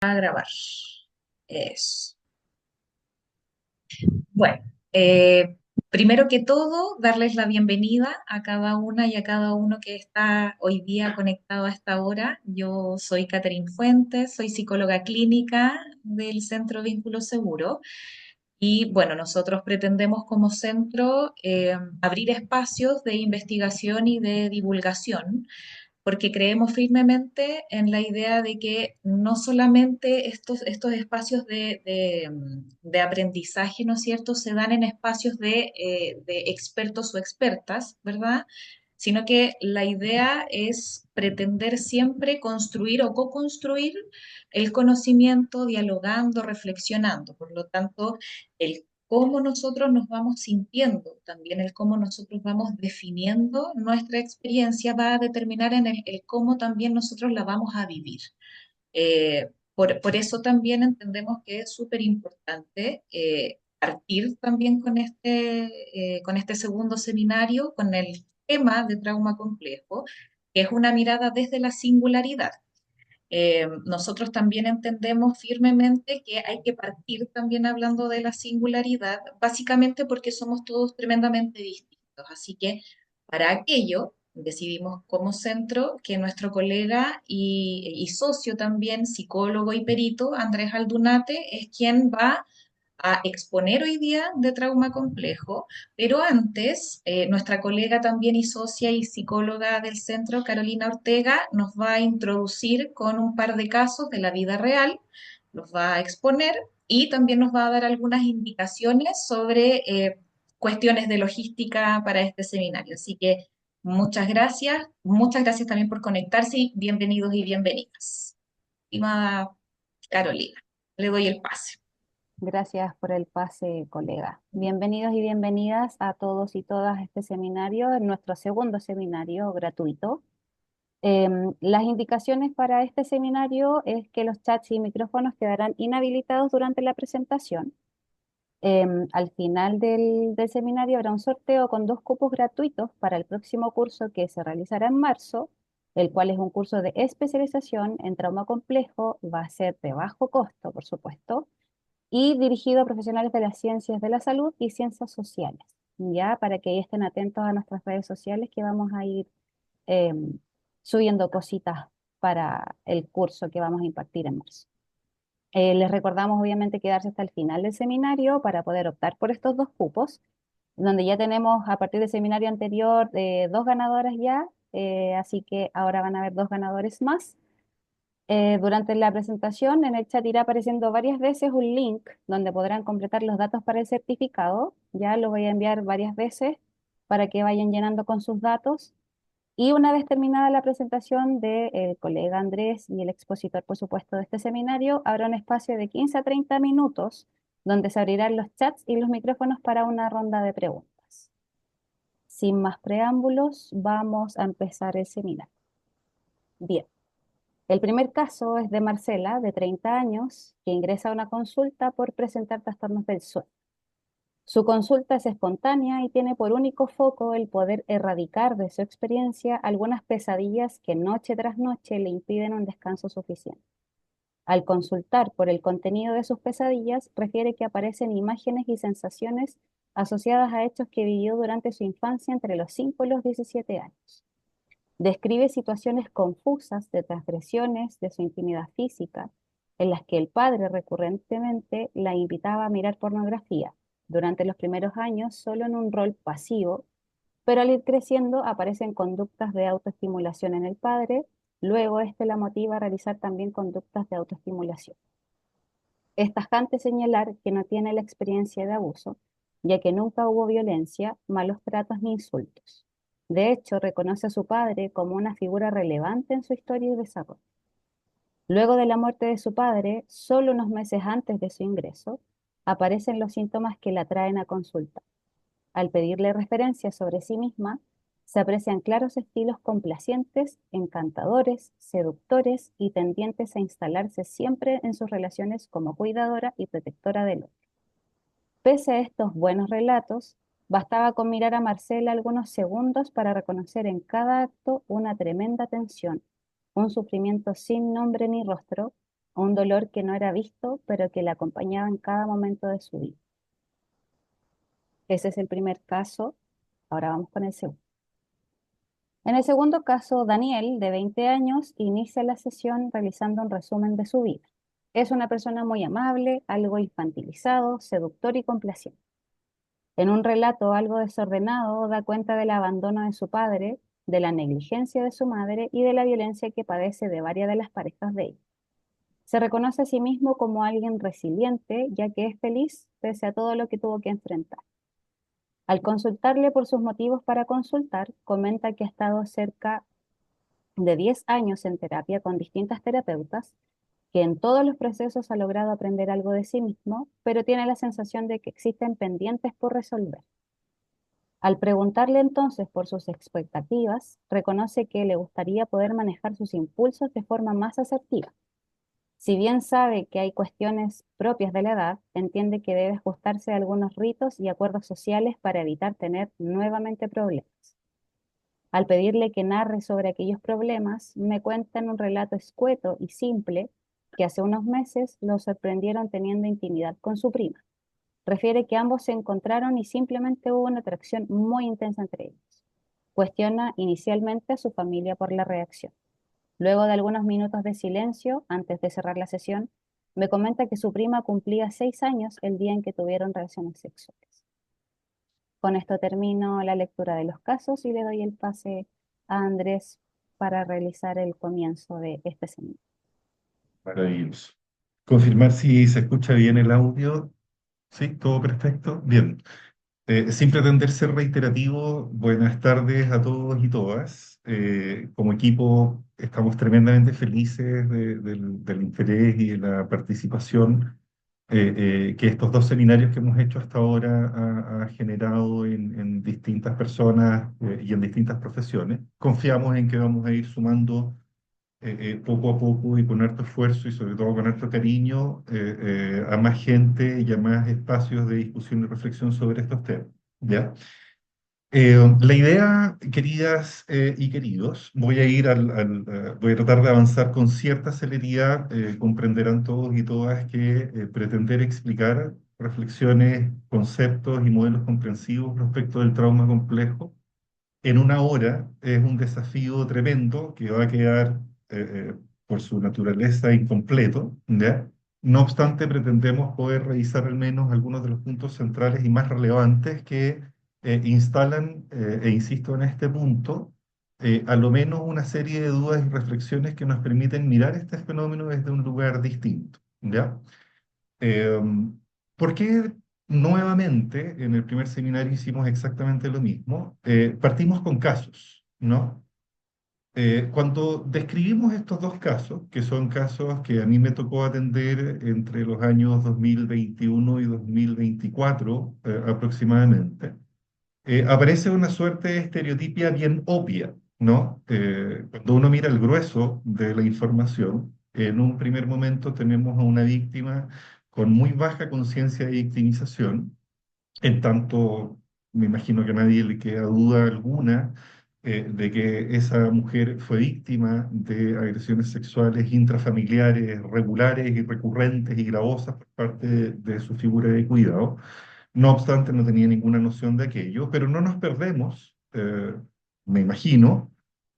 A grabar. Eso. Bueno, primero que todo, darles la bienvenida a cada una y a cada uno que está hoy día conectado a esta hora. Yo soy Catherine Fuentes, soy psicóloga clínica del Centro Vínculo Seguro. Y bueno, nosotros pretendemos como centro abrir espacios de investigación y de divulgación porque creemos firmemente en la idea de que no solamente estos espacios de aprendizaje, ¿no es cierto?, se dan en espacios de expertos o expertas, ¿verdad? Sino que la idea es pretender siempre construir o co-construir el conocimiento dialogando, reflexionando. Por lo tanto, el cómo nosotros nos vamos sintiendo, también el cómo nosotros vamos definiendo nuestra experiencia va a determinar en el cómo también nosotros la vamos a vivir. Por eso también entendemos que es súper importante partir también con este segundo seminario, con el tema de trauma complejo, que es una mirada desde la singularidad. Nosotros también entendemos firmemente que hay que partir también hablando de la singularidad, básicamente porque somos todos tremendamente distintos. Así que para aquello decidimos como centro que nuestro colega y socio también, psicólogo y perito, Andrés Aldunate, es quien va a exponer hoy día de trauma complejo, pero antes, nuestra colega también y socia y psicóloga del centro, Carolina Ortega, nos va a introducir con un par de casos de la vida real, los va a exponer y también nos va a dar algunas indicaciones sobre cuestiones de logística para este seminario. Así que muchas gracias también por conectarse y bienvenidos y bienvenidas. Estimada Carolina, le doy el pase. Gracias por el pase, colega. Bienvenidos y bienvenidas a todos y todas a este seminario, nuestro segundo seminario gratuito. Las indicaciones para este seminario es que los chats y micrófonos quedarán inhabilitados durante la presentación. Al final del seminario habrá un sorteo con dos cupos gratuitos para el próximo curso que se realizará en marzo, el cual es un curso de especialización en trauma complejo, va a ser de bajo costo, por supuesto y dirigido a profesionales de las ciencias de la salud y ciencias sociales, ya para que estén atentos a nuestras redes sociales que vamos a ir eh, subiendo cositas para el curso que vamos a impartir en marzo. Les recordamos obviamente quedarse hasta el final del seminario para poder optar por estos dos cupos, donde ya tenemos a partir del seminario anterior dos ganadoras ya, así que ahora van a haber dos ganadores más. Durante la presentación, en el chat irá apareciendo varias veces un link donde podrán completar los datos para el certificado. Ya lo voy a enviar varias veces para que vayan llenando con sus datos. Y una vez terminada la presentación del colega Andrés y el expositor, por supuesto, de este seminario, habrá un espacio de 15 a 30 minutos donde se abrirán los chats y los micrófonos para una ronda de preguntas. Sin más preámbulos, vamos a empezar el seminario. Bien. El primer caso es de Marcela, de 30 años, que ingresa a una consulta por presentar trastornos del sueño. Su consulta es espontánea y tiene por único foco el poder erradicar de su experiencia algunas pesadillas que noche tras noche le impiden un descanso suficiente. Al consultar por el contenido de sus pesadillas, refiere que aparecen imágenes y sensaciones asociadas a hechos que vivió durante su infancia entre los 5 y los 17 años. Describe situaciones confusas de transgresiones de su intimidad física, en las que el padre recurrentemente la invitaba a mirar pornografía, durante los primeros años solo en un rol pasivo, pero al ir creciendo aparecen conductas de autoestimulación en el padre, luego este la motiva a realizar también conductas de autoestimulación. Es tajante señalar que no tiene la experiencia de abuso, ya que nunca hubo violencia, malos tratos ni insultos. De hecho, reconoce a su padre como una figura relevante en su historia y desarrollo. Luego de la muerte de su padre, solo unos meses antes de su ingreso, aparecen los síntomas que la traen a consulta. Al pedirle referencias sobre sí misma, se aprecian claros estilos complacientes, encantadores, seductores y tendientes a instalarse siempre en sus relaciones como cuidadora y protectora del otro. Pese a estos buenos relatos, bastaba con mirar a Marcela algunos segundos para reconocer en cada acto una tremenda tensión, un sufrimiento sin nombre ni rostro, un dolor que no era visto, pero que la acompañaba en cada momento de su vida. Ese es el primer caso. Ahora vamos con el segundo. En el segundo caso, Daniel, de 20 años, inicia la sesión realizando un resumen de su vida. Es una persona muy amable, algo infantilizado, seductor y complaciente. En un relato algo desordenado, da cuenta del abandono de su padre, de la negligencia de su madre y de la violencia que padece de varias de las parejas de ella. Se reconoce a sí mismo como alguien resiliente, ya que es feliz pese a todo lo que tuvo que enfrentar. Al consultarle por sus motivos para consultar, comenta que ha estado cerca de 10 años en terapia con distintas terapeutas, que en todos los procesos ha logrado aprender algo de sí mismo, pero tiene la sensación de que existen pendientes por resolver. Al preguntarle entonces por sus expectativas, reconoce que le gustaría poder manejar sus impulsos de forma más asertiva. Si bien sabe que hay cuestiones propias de la edad, entiende que debe ajustarse a algunos ritos y acuerdos sociales para evitar tener nuevamente problemas. Al pedirle que narre sobre aquellos problemas, me cuenta en un relato escueto y simple que hace unos meses lo sorprendieron teniendo intimidad con su prima. Refiere que ambos se encontraron y simplemente hubo una atracción muy intensa entre ellos. Cuestiona inicialmente a su familia por la reacción. Luego de algunos minutos de silencio, antes de cerrar la sesión, me comenta que su prima cumplía 6 años el día en que tuvieron relaciones sexuales. Con esto termino la lectura de los casos y le doy el pase a Andrés para realizar el comienzo de este seminario. Maravilloso. Confirmar si se escucha bien el audio. Sí, todo perfecto. Bien. Sin pretender ser reiterativo, buenas tardes a todos y todas. Como equipo estamos tremendamente felices del interés y de la participación que estos dos seminarios que hemos hecho hasta ahora ha generado en distintas personas y en distintas profesiones. Confiamos en que vamos a ir sumando poco a poco y con harto esfuerzo y sobre todo con harto cariño a más gente y a más espacios de discusión y reflexión sobre estos temas. ¿Ya? La idea, queridas y queridos, voy a tratar de avanzar con cierta celeridad. Comprenderán todos y todas que pretender explicar reflexiones, conceptos y modelos comprensivos respecto del trauma complejo en una hora es un desafío tremendo que va a quedar por su naturaleza incompleto, ¿ya? No obstante, pretendemos poder revisar al menos algunos de los puntos centrales y más relevantes que instalan, e insisto en este punto, a lo menos una serie de dudas y reflexiones que nos permiten mirar este fenómeno desde un lugar distinto, ¿ya? Eh, ¿Por qué nuevamente en el primer seminario hicimos exactamente lo mismo? Partimos con casos, ¿no? Cuando describimos estos dos casos, que son casos que a mí me tocó atender entre los años 2021 y 2024 aproximadamente, aparece una suerte de estereotipia bien obvia, ¿no? Cuando uno mira el grueso de la información, en un primer momento tenemos a una víctima con muy baja conciencia de victimización, en tanto me imagino que a nadie le queda duda alguna de que esa mujer fue víctima de agresiones sexuales intrafamiliares regulares y recurrentes y gravosas por parte de su figura de cuidado. No obstante, no tenía ninguna noción de aquello, pero no nos perdemos, me imagino,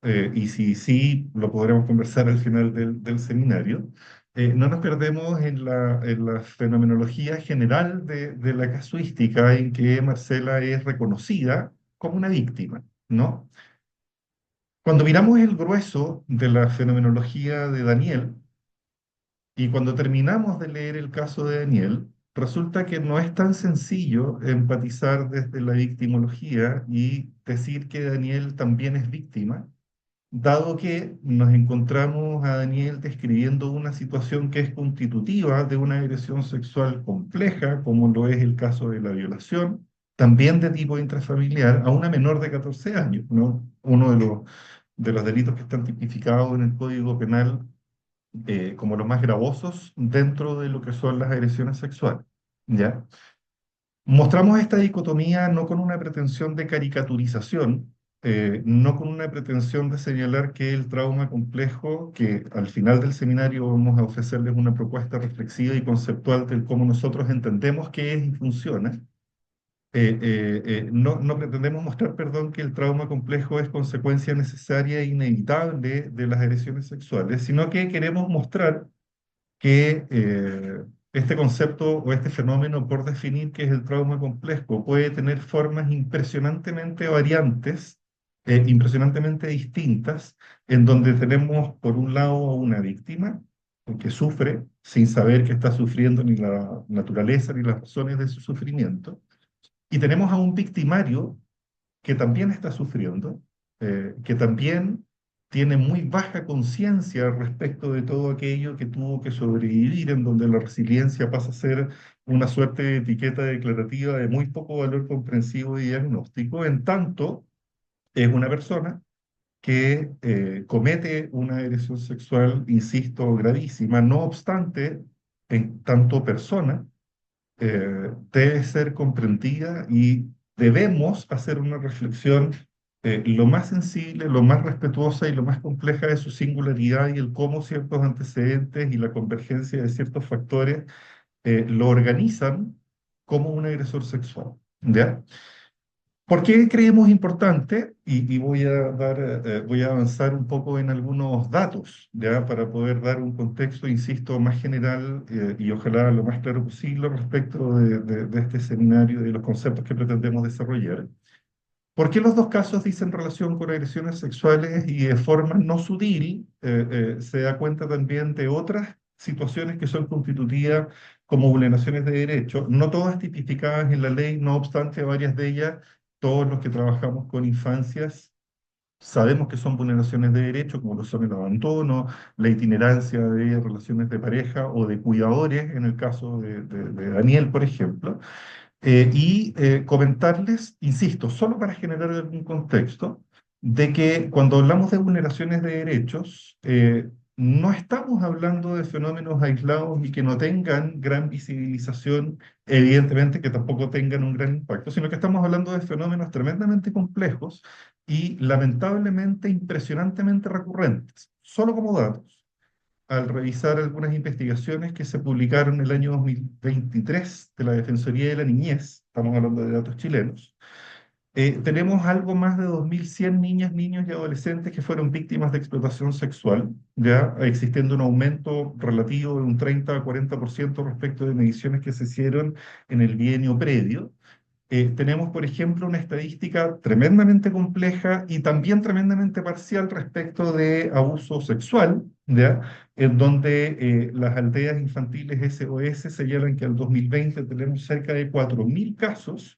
y si sí, lo podremos conversar al final del seminario, no nos perdemos en la fenomenología general de la casuística en que Marcela es reconocida como una víctima, ¿no? Cuando miramos el grueso de la fenomenología de Daniel, y cuando terminamos de leer el caso de Daniel, resulta que no es tan sencillo empatizar desde la victimología y decir que Daniel también es víctima, dado que nos encontramos a Daniel describiendo una situación que es constitutiva de una agresión sexual compleja, como lo es el caso de la violación, también de tipo intrafamiliar, a una menor de 14 años, ¿no? Uno de los delitos que están tipificados en el Código Penal como los más gravosos dentro de lo que son las agresiones sexuales, ¿ya? Mostramos esta dicotomía no con una pretensión de caricaturización, no con una pretensión de señalar que el trauma complejo, que al final del seminario vamos a ofrecerles una propuesta reflexiva y conceptual de cómo nosotros entendemos qué es y funciona. No pretendemos mostrar, perdón, que el trauma complejo es consecuencia necesaria e inevitable de las agresiones sexuales, sino que queremos mostrar que este concepto o este fenómeno, por definir que es el trauma complejo, puede tener formas impresionantemente variantes, impresionantemente distintas, en donde tenemos por un lado a una víctima que sufre sin saber que está sufriendo ni la naturaleza ni las razones de su sufrimiento, y tenemos a un victimario que también está sufriendo, que también tiene muy baja conciencia respecto de todo aquello que tuvo que sobrevivir, en donde la resiliencia pasa a ser una suerte de etiqueta declarativa de muy poco valor comprensivo y diagnóstico, en tanto es una persona que comete una agresión sexual, insisto, gravísima. No obstante, en tanto persona, debe ser comprendida y debemos hacer una reflexión lo más sensible, lo más respetuosa y lo más compleja de su singularidad y el cómo ciertos antecedentes y la convergencia de ciertos factores lo organizan como un agresor sexual. ¿Ya? ¿Por qué creemos importante? Y voy a voy a avanzar un poco en algunos datos, ¿ya? Para poder dar un contexto, insisto, más general y ojalá lo más claro posible respecto de este seminario y de los conceptos que pretendemos desarrollar. ¿Por qué los dos casos dicen relación con agresiones sexuales y de forma no sutil se da cuenta también de otras situaciones que son constitutivas como vulneraciones de derechos, no todas tipificadas en la ley, no obstante varias de ellas, todos los que trabajamos con infancias sabemos que son vulneraciones de derechos, como lo son el abandono, la itinerancia de relaciones de pareja o de cuidadores, en el caso de Daniel, por ejemplo. Comentarles, insisto, solo para generar algún contexto, de que cuando hablamos de vulneraciones de derechos, no estamos hablando de fenómenos aislados y que no tengan gran visibilización, evidentemente que tampoco tengan un gran impacto, sino que estamos hablando de fenómenos tremendamente complejos y lamentablemente impresionantemente recurrentes. Solo como datos, al revisar algunas investigaciones que se publicaron en el año 2023 de la Defensoría de la Niñez, estamos hablando de datos chilenos, tenemos algo más de 2.100 niñas, niños y adolescentes que fueron víctimas de explotación sexual, ya existiendo un aumento relativo de un 30 a 40% respecto de mediciones que se hicieron en el bienio previo. Tenemos, por ejemplo, una estadística tremendamente compleja y también tremendamente parcial respecto de abuso sexual, ¿ya? En donde las aldeas infantiles SOS señalan que al 2020 tenemos cerca de 4.000 casos,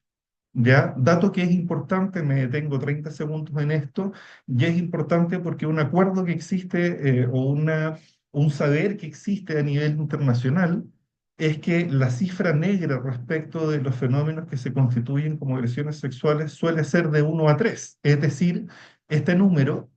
¿ya? Dato que es importante, me detengo 30 segundos en esto, y es importante porque un acuerdo que existe un saber que existe a nivel internacional es que la cifra negra respecto de los fenómenos que se constituyen como agresiones sexuales suele ser de 1 a 3. Es decir, este número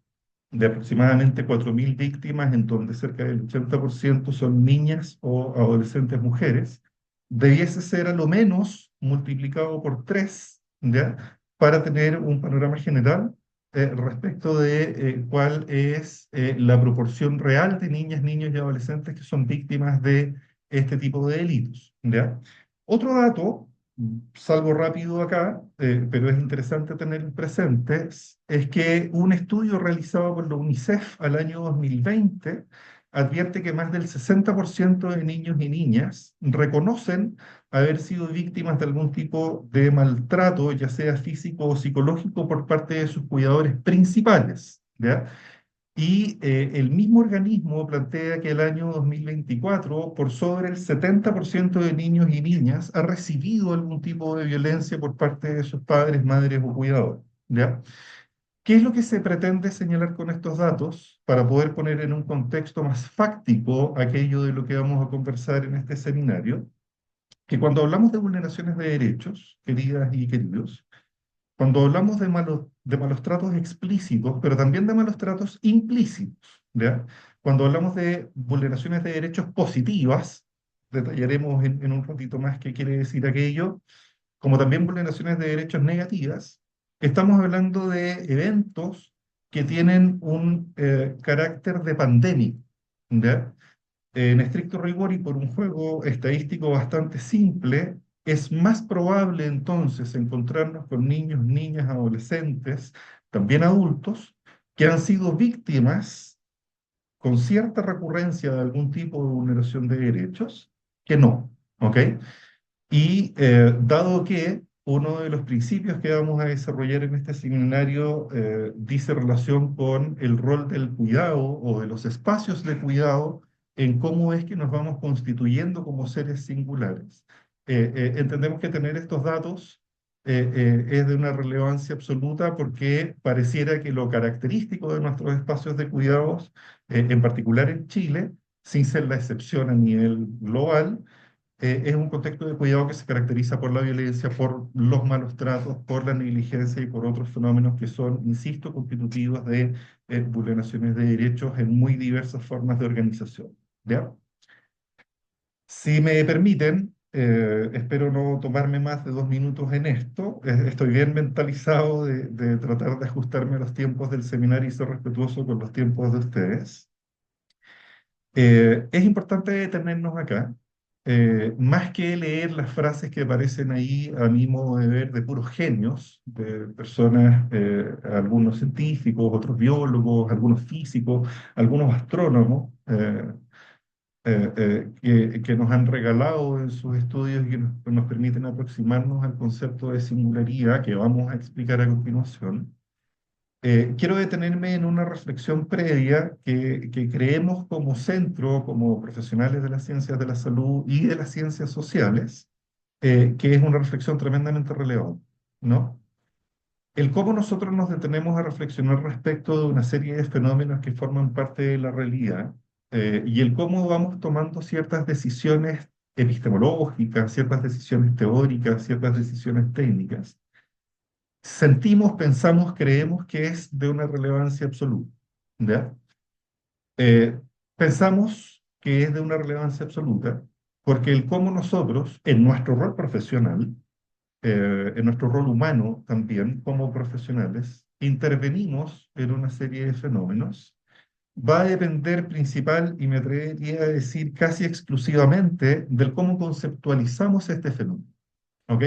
de aproximadamente 4.000 víctimas, en donde cerca del 80% son niñas o adolescentes mujeres, debiese ser a lo menos multiplicado por 3, ¿ya? Para tener un panorama general respecto de cuál es la proporción real de niñas, niños y adolescentes que son víctimas de este tipo de delitos, ¿ya? Otro dato, salgo rápido acá, pero es interesante tener presente, es que un estudio realizado por la UNICEF al año 2020 advierte que más del 60% de niños y niñas reconocen haber sido víctimas de algún tipo de maltrato, ya sea físico o psicológico, por parte de sus cuidadores principales, ¿ya? Y el mismo organismo plantea que el año 2024, por sobre el 70% de niños y niñas ha recibido algún tipo de violencia por parte de sus padres, madres o cuidadores, ¿ya? ¿Qué es lo que se pretende señalar con estos datos para poder poner en un contexto más fáctico aquello de lo que vamos a conversar en este seminario? Que cuando hablamos de vulneraciones de derechos, queridas y queridos, cuando hablamos de malos tratos explícitos, pero también de malos tratos implícitos, ¿ya? Cuando hablamos de vulneraciones de derechos positivas, detallaremos en un ratito más qué quiere decir aquello, como también vulneraciones de derechos negativas, Estamos hablando de eventos que tienen un carácter de pandemia, ¿ya? En estricto rigor y por un juego estadístico bastante simple, es más probable entonces encontrarnos con niños, niñas, adolescentes, también adultos, que han sido víctimas con cierta recurrencia de algún tipo de vulneración de derechos, que no, ¿ok? Y dado que uno de los principios que vamos a desarrollar en este seminario dice relación con el rol del cuidado o de los espacios de cuidado en cómo es que nos vamos constituyendo como seres singulares. Entendemos que tener estos datos es de una relevancia absoluta porque pareciera que lo característico de nuestros espacios de cuidados, en particular en Chile, sin ser la excepción a nivel global, es un contexto de cuidado que se caracteriza por la violencia, por los malos tratos, por la negligencia y por otros fenómenos que son, insisto, constitutivos de vulneraciones de derechos en muy diversas formas de organización. ¿Ya? Si me permiten, espero no tomarme más de 2 minutos en esto. Estoy bien mentalizado de tratar de ajustarme a los tiempos del seminario y ser respetuoso con los tiempos de ustedes. Es importante detenernos acá, más que leer las frases que aparecen ahí, a mi modo de ver, de puros genios, de personas, algunos científicos, otros biólogos, algunos físicos, algunos astrónomos, que nos han regalado en sus estudios y que nos permiten aproximarnos al concepto de singularidad que vamos a explicar a continuación. Quiero detenerme en una reflexión previa que creemos como centro, como profesionales de las ciencias de la salud y de las ciencias sociales, que es una reflexión tremendamente relevante, ¿no? El cómo nosotros nos detenemos a reflexionar respecto de una serie de fenómenos que forman parte de la realidad, y el cómo vamos tomando ciertas decisiones epistemológicas, ciertas decisiones teóricas, ciertas decisiones técnicas sentimos, pensamos, creemos que es de una relevancia absoluta, ¿ya? Eh, Pensamos que es de una relevancia absoluta porque el cómo nosotros, en nuestro rol profesional, en nuestro rol humano también, como profesionales, intervenimos en una serie de fenómenos, va a depender principal, y me atrevería a decir casi exclusivamente, del cómo conceptualizamos este fenómeno, ¿ok?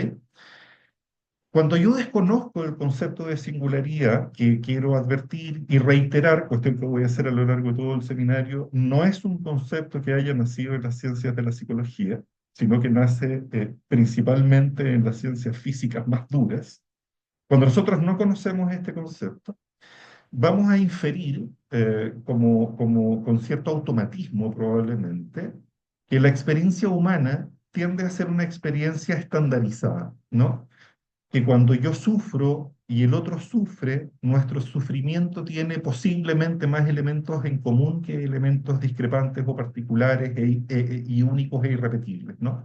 Cuando yo desconozco el concepto de singularidad, que quiero advertir y reiterar, cuestión que voy a hacer a lo largo de todo el seminario, no es un concepto que haya nacido en las ciencias de la psicología, sino que nace principalmente en las ciencias físicas más duras. Cuando nosotros no conocemos este concepto, vamos a inferir, con cierto automatismo probablemente, que la experiencia humana tiende a ser una experiencia estandarizada, ¿no? Que cuando yo sufro y el otro sufre, nuestro sufrimiento tiene posiblemente más elementos en común que elementos discrepantes o particulares y únicos e irrepetibles, ¿no?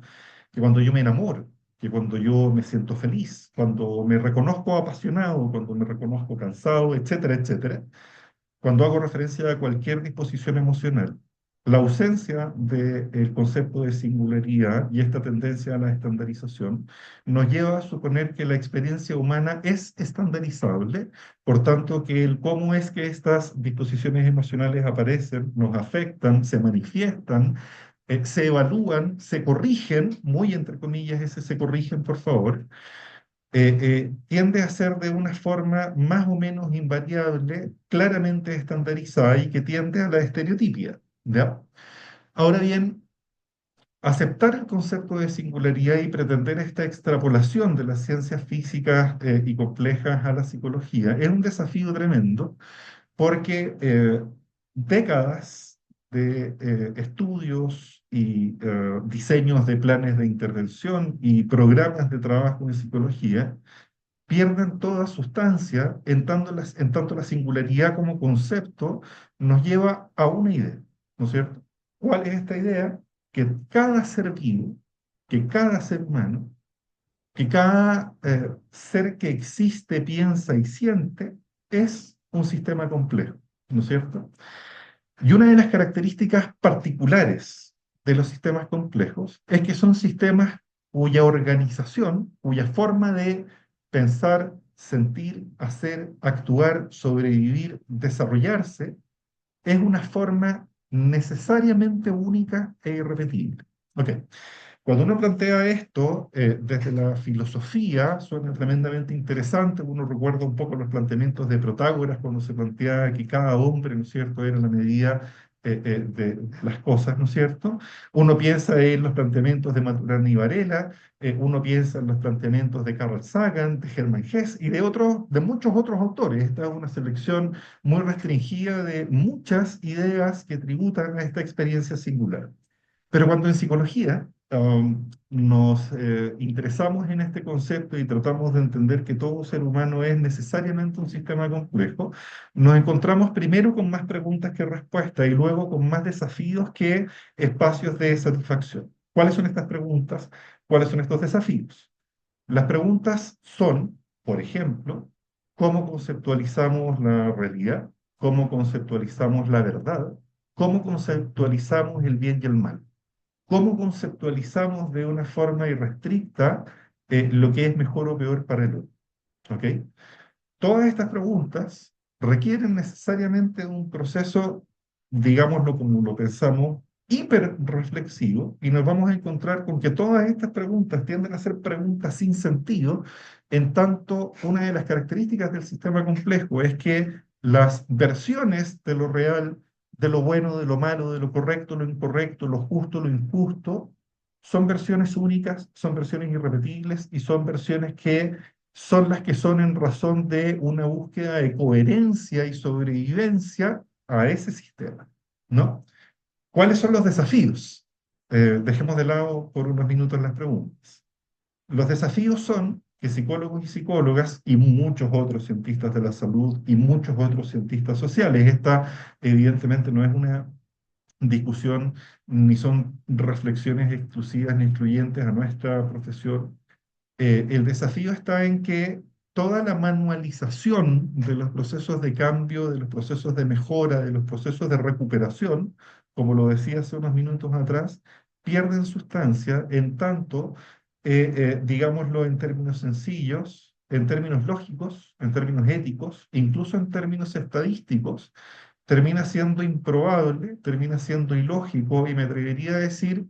Que cuando yo me enamoro, que cuando yo me siento feliz, cuando me reconozco apasionado, cuando me reconozco cansado, etcétera, etcétera, cuando hago referencia a cualquier disposición emocional, la ausencia del concepto de singularidad y esta tendencia a la estandarización nos lleva a suponer que la experiencia humana es estandarizable, por tanto que el cómo es que estas disposiciones emocionales aparecen, nos afectan, se manifiestan, se evalúan, se corrigen, muy entre comillas ese se corrigen, por favor, tiende a ser de una forma más o menos invariable, claramente estandarizada y que tiende a la estereotipia, ¿ya? Ahora bien, aceptar el concepto de singularidad y pretender esta extrapolación de las ciencias físicas y complejas a la psicología es un desafío tremendo porque décadas de estudios y diseños de planes de intervención y programas de trabajo en psicología pierden toda sustancia en tanto la singularidad como concepto nos lleva a una idea, ¿no es cierto? ¿Cuál es esta idea? Que cada ser vivo, que cada ser humano, que cada ser que existe, piensa y siente es un sistema complejo, ¿no es cierto? Y una de las características particulares de los sistemas complejos es que son sistemas cuya organización, cuya forma de pensar, sentir, hacer, actuar, sobrevivir, desarrollarse, es una forma necesariamente única e irrepetible. Ok. Cuando uno plantea esto desde la filosofía, suena tremendamente interesante. Uno recuerda un poco los planteamientos de Protágoras cuando se planteaba que cada hombre, ¿no es cierto?, era la medida de las cosas, ¿no es cierto? Uno piensa en los planteamientos de Maturana y Varela, uno piensa en los planteamientos de Carl Sagan, de Hermann Hesse y de otros, de muchos otros autores. Esta es una selección muy restringida de muchas ideas que tributan a esta experiencia singular. Pero cuando en psicología nos interesamos en este concepto y tratamos de entender que todo ser humano es necesariamente un sistema complejo, nos encontramos primero con más preguntas que respuestas y luego con más desafíos que espacios de satisfacción. ¿Cuáles son estas preguntas? ¿Cuáles son estos desafíos? Las preguntas son, por ejemplo, ¿cómo conceptualizamos la realidad? ¿Cómo conceptualizamos la verdad? ¿Cómo conceptualizamos el bien y el mal? ¿Cómo conceptualizamos de una forma irrestricta lo que es mejor o peor para el otro? ¿Ok? Todas estas preguntas requieren necesariamente un proceso, digámoslo como lo pensamos, hiperreflexivo, y nos vamos a encontrar con que todas estas preguntas tienden a ser preguntas sin sentido, en tanto una de las características del sistema complejo es que las versiones de lo real, de lo bueno, de lo malo, de lo correcto, lo incorrecto, lo justo, lo injusto, son versiones únicas, son versiones irrepetibles y son versiones que son las que son en razón de una búsqueda de coherencia y sobrevivencia a ese sistema, ¿no? ¿Cuáles son los desafíos? Dejemos de lado por unos minutos las preguntas. Los desafíos son que psicólogos y psicólogas y muchos otros cientistas de la salud y muchos otros cientistas sociales, esta evidentemente no es una discusión ni son reflexiones exclusivas ni excluyentes a nuestra profesión. El desafío está en que toda la manualización de los procesos de cambio, de los procesos de mejora, de los procesos de recuperación, como lo decía hace unos minutos atrás, pierden sustancia en tanto, digámoslo en términos sencillos, en términos lógicos, en términos éticos, incluso en términos estadísticos, termina siendo improbable, termina siendo ilógico y me atrevería a decir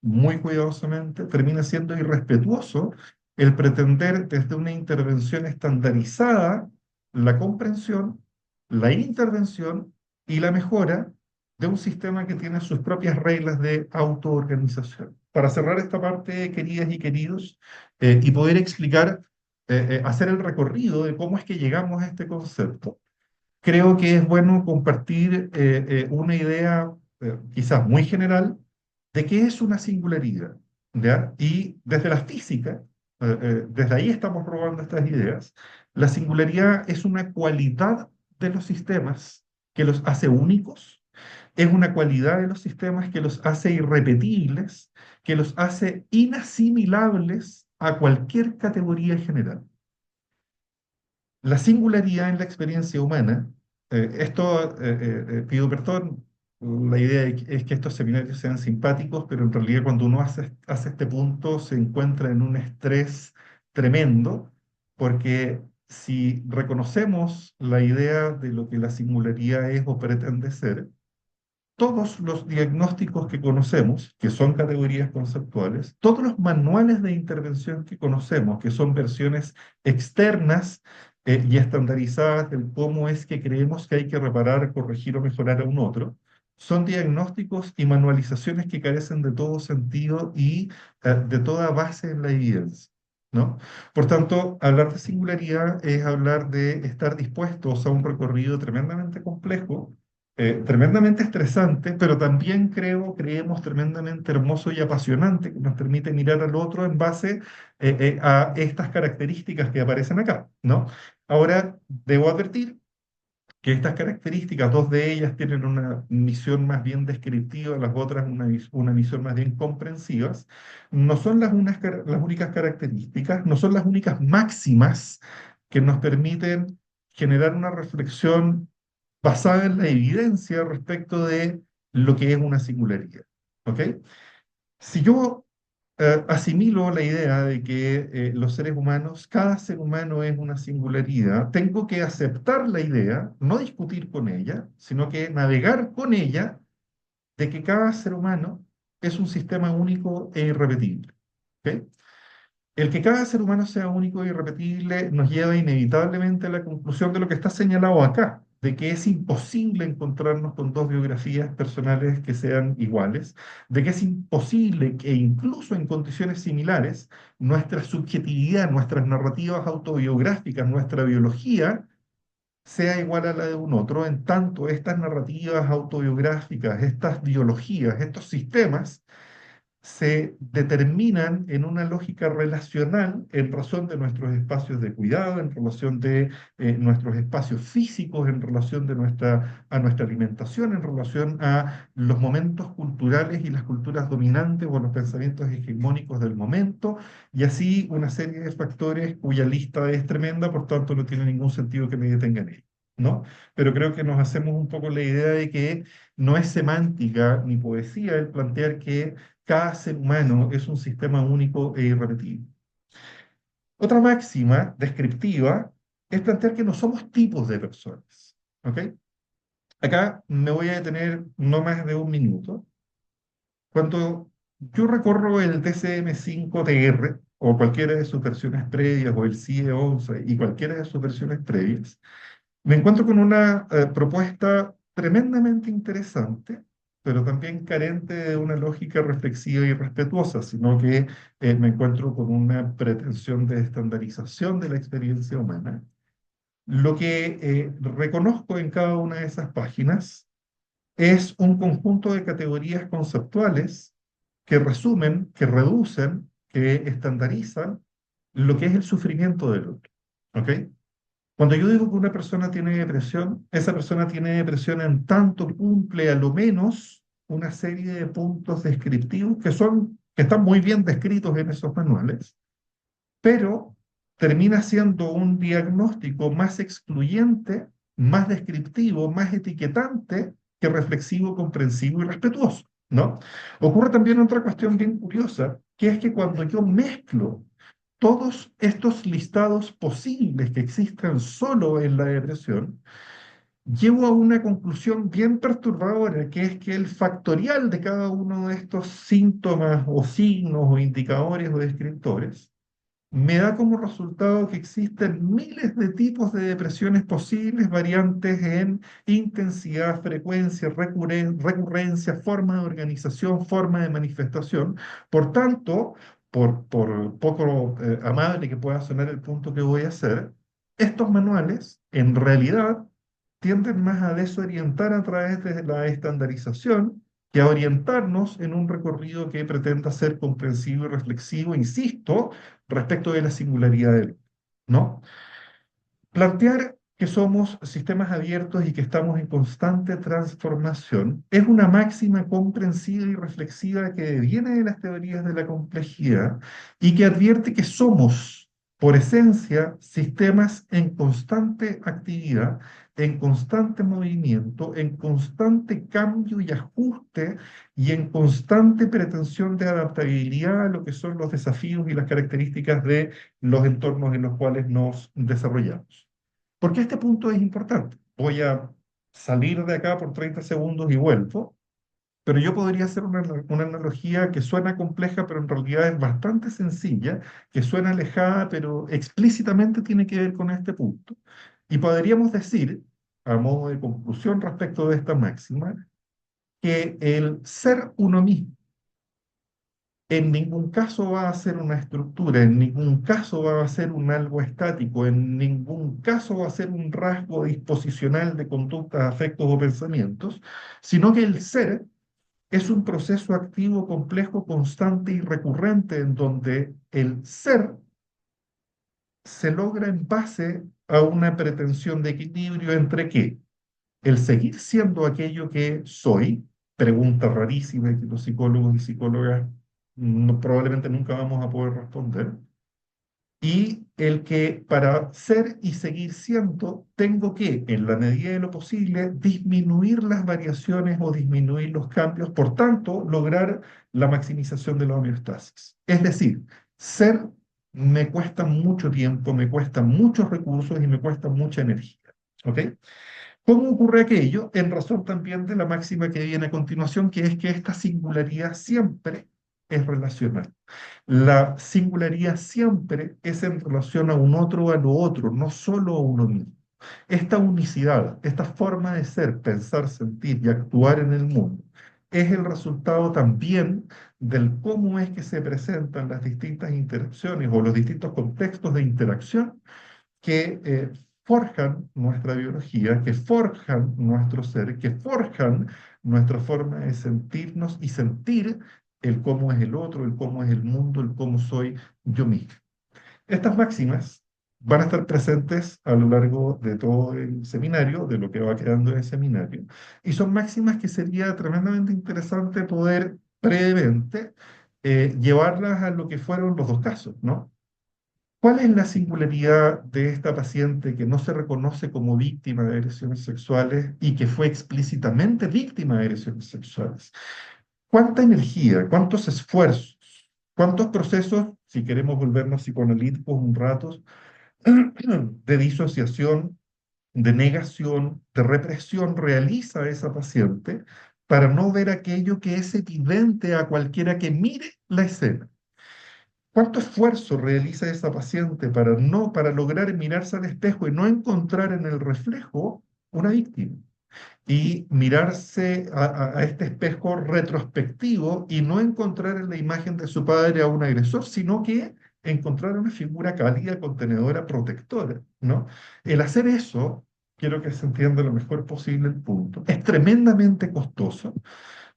muy cuidadosamente, termina siendo irrespetuoso el pretender desde una intervención estandarizada la comprensión, la intervención y la mejora de un sistema que tiene sus propias reglas de autoorganización. Para cerrar esta parte, queridas y queridos, y poder explicar, hacer el recorrido de cómo es que llegamos a este concepto, creo que es bueno compartir una idea quizás muy general de qué es una singularidad, ¿ya? Y desde la física, desde ahí estamos robando estas ideas, la singularidad es una cualidad de los sistemas que los hace únicos, es una cualidad de los sistemas que los hace irrepetibles, que los hace inasimilables a cualquier categoría general. La singularidad en la experiencia humana, pido perdón, la idea es que estos seminarios sean simpáticos, pero en realidad cuando uno hace este punto se encuentra en un estrés tremendo, porque si reconocemos la idea de lo que la singularidad es o pretende ser, todos los diagnósticos que conocemos, que son categorías conceptuales, todos los manuales de intervención que conocemos, que son versiones externas y estandarizadas del cómo es que creemos que hay que reparar, corregir o mejorar a un otro, son diagnósticos y manualizaciones que carecen de todo sentido y de toda base en la evidencia, ¿no? Por tanto, hablar de singularidad es hablar de estar dispuestos a un recorrido tremendamente complejo, tremendamente estresante, pero también creemos tremendamente hermoso y apasionante, que nos permite mirar al otro en base a estas características que aparecen acá, ¿no? Ahora, debo advertir que estas características, dos de ellas tienen una misión más bien descriptiva, las otras una misión más bien comprensiva, no son las únicas características, no son las únicas máximas que nos permiten generar una reflexión basada en la evidencia respecto de lo que es una singularidad. ¿Ok? Si yo asimilo la idea de que los seres humanos, cada ser humano es una singularidad, tengo que aceptar la idea, no discutir con ella, sino que navegar con ella de que cada ser humano es un sistema único e irrepetible. ¿Ok? El que cada ser humano sea único e irrepetible nos lleva inevitablemente a la conclusión de lo que está señalado acá, de que es imposible encontrarnos con dos biografías personales que sean iguales, de que es imposible que incluso en condiciones similares nuestra subjetividad, nuestras narrativas autobiográficas, nuestra biología sea igual a la de un otro, en tanto estas narrativas autobiográficas, estas biologías, estos sistemas se determinan en una lógica relacional en razón de nuestros espacios de cuidado, en relación de nuestros espacios físicos, en relación de a nuestra alimentación, en relación a los momentos culturales y las culturas dominantes o los pensamientos hegemónicos del momento, y así una serie de factores cuya lista es tremenda, por tanto no tiene ningún sentido que me detenga en ello, ¿no? Pero creo que nos hacemos un poco la idea de que no es semántica ni poesía el plantear que cada ser humano es un sistema único e irrepetible. Otra máxima descriptiva es plantear que no somos tipos de personas. ¿Ok? Acá me voy a detener no más de un minuto. Cuando yo recorro el DCM5TR o cualquiera de sus versiones previas o el CIE 11 y cualquiera de sus versiones previas, me encuentro con una propuesta tremendamente interesante, pero también carente de una lógica reflexiva y respetuosa, sino que me encuentro con una pretensión de estandarización de la experiencia humana. Lo que reconozco en cada una de esas páginas es un conjunto de categorías conceptuales que resumen, que reducen, que estandarizan lo que es el sufrimiento del otro. ¿Ok? Cuando yo digo que una persona tiene depresión, esa persona tiene depresión en tanto cumple a lo menos una serie de puntos descriptivos que están muy bien descritos en esos manuales, pero termina siendo un diagnóstico más excluyente, más descriptivo, más etiquetante que reflexivo, comprensivo y respetuoso, ¿no? Ocurre también otra cuestión bien curiosa, que es que cuando yo mezclo todos estos listados posibles que existen solo en la depresión, llego a una conclusión bien perturbadora, que es que el factorial de cada uno de estos síntomas o signos o indicadores o descriptores me da como resultado que existen miles de tipos de depresiones posibles, variantes en intensidad, frecuencia, recurrencia, forma de organización, forma de manifestación. Por tanto, por poco amable que pueda sonar el punto que voy a hacer, estos manuales en realidad tienden más a desorientar a través de la estandarización que a orientarnos en un recorrido que pretenda ser comprensivo y reflexivo, insisto, respecto de la singularidad del otro, ¿no? Plantear que somos sistemas abiertos y que estamos en constante transformación es una máxima comprensiva y reflexiva que viene de las teorías de la complejidad y que advierte que somos, por esencia, sistemas en constante actividad, en constante movimiento, en constante cambio y ajuste y en constante pretensión de adaptabilidad a lo que son los desafíos y las características de los entornos en los cuales nos desarrollamos. ¿Por qué este punto es importante? Voy a salir de acá por 30 segundos y vuelvo, pero yo podría hacer una analogía que suena compleja, pero en realidad es bastante sencilla, que suena alejada, pero explícitamente tiene que ver con este punto. Y podríamos decir, a modo de conclusión respecto de esta máxima, que el ser uno mismo en ningún caso va a ser una estructura, en ningún caso va a ser un algo estático, en ningún caso va a ser un rasgo disposicional de conductas, afectos o pensamientos, sino que el ser es un proceso activo, complejo, constante y recurrente en donde el ser se logra en base a una pretensión de equilibrio entre qué, el seguir siendo aquello que soy, pregunta rarísima que los psicólogos y psicólogas probablemente nunca vamos a poder responder, y el que para ser y seguir siendo tengo que, en la medida de lo posible, disminuir las variaciones o disminuir los cambios, por tanto, lograr la maximización de la homeostasis. Es decir, ser me cuesta mucho tiempo, me cuesta muchos recursos y me cuesta mucha energía. ¿Ok? ¿Cómo ocurre aquello? En razón también de la máxima que viene a continuación, que es que esta singularidad siempre es relacional. La singularidad siempre es en relación a un otro o a lo otro, no solo a uno mismo. Esta unicidad, esta forma de ser, pensar, sentir y actuar en el mundo, es el resultado también del cómo es que se presentan las distintas interacciones o los distintos contextos de interacción que forjan nuestra biología, que forjan nuestro ser, que forjan nuestra forma de sentirnos y sentir el cómo es el otro, el cómo es el mundo, el cómo soy yo mismo. Estas máximas van a estar presentes a lo largo de todo el seminario, de lo que va quedando en el seminario, y son máximas que sería tremendamente interesante poder brevemente llevarlas a lo que fueron los dos casos, ¿no? ¿Cuál es la singularidad de esta paciente que no se reconoce como víctima de agresiones sexuales y que fue explícitamente víctima de agresiones sexuales? ¿Cuánta energía, cuántos esfuerzos, cuántos procesos, si queremos volvernos psicoanalíticos un rato, de disociación, de negación, de represión realiza esa paciente para no ver aquello que es evidente a cualquiera que mire la escena? ¿Cuánto esfuerzo realiza esa paciente para lograr mirarse al espejo y no encontrar en el reflejo una víctima? Y mirarse a este espejo retrospectivo y no encontrar en la imagen de su padre a un agresor, sino que encontrar una figura cálida, contenedora, protectora, ¿no? El hacer eso, quiero que se entienda lo mejor posible el punto, es tremendamente costoso,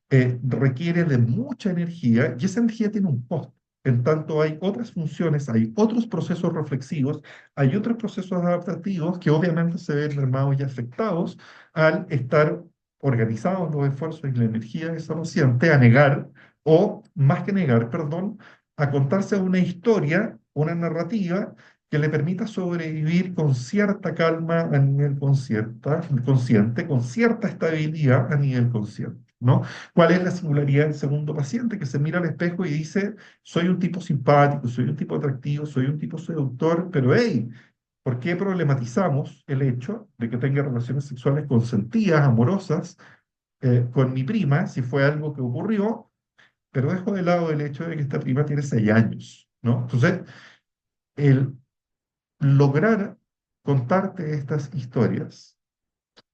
requiere de mucha energía y esa energía tiene un costo. En tanto, hay otras funciones, hay otros procesos reflexivos, hay otros procesos adaptativos que obviamente se ven mermados y afectados al estar organizados los esfuerzos y la energía de esa paciente a negar, o más que negar, perdón, a contarse una historia, una narrativa que le permita sobrevivir con cierta calma a nivel consciente, con cierta estabilidad a nivel consciente, ¿no? ¿Cuál es la singularidad del segundo paciente que se mira al espejo y dice, soy un tipo simpático, soy un tipo atractivo, soy un tipo seductor, pero hey, ¿por qué problematizamos el hecho de que tenga relaciones sexuales consentidas, amorosas, con mi prima, si fue algo que ocurrió, pero dejo de lado el hecho de que esta prima tiene 6 años, ¿no? Entonces, el lograr contarte estas historias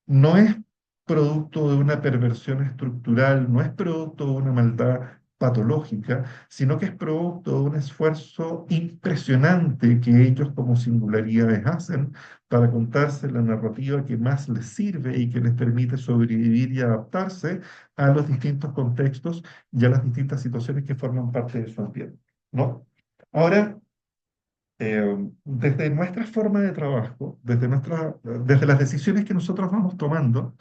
no es producto de una perversión estructural, no es producto de una maldad patológica, sino que es producto de un esfuerzo impresionante que ellos como singularidades hacen para contarse la narrativa que más les sirve y que les permite sobrevivir y adaptarse a los distintos contextos y a las distintas situaciones que forman parte de su ambiente, ¿no? Ahora, desde nuestra forma de trabajo, desde las decisiones que nosotros vamos tomando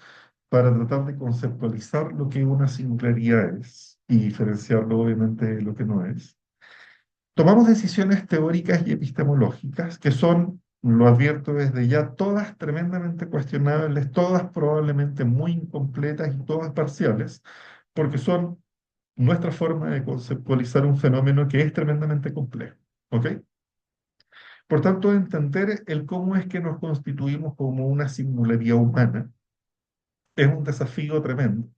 para tratar de conceptualizar lo que una singularidad es y diferenciarlo obviamente de lo que no es, tomamos decisiones teóricas y epistemológicas que son, lo advierto desde ya, todas tremendamente cuestionables, todas probablemente muy incompletas y todas parciales, porque son nuestra forma de conceptualizar un fenómeno que es tremendamente complejo. ¿Ok? Por tanto, entender el cómo es que nos constituimos como una singularidad humana es un desafío tremendo,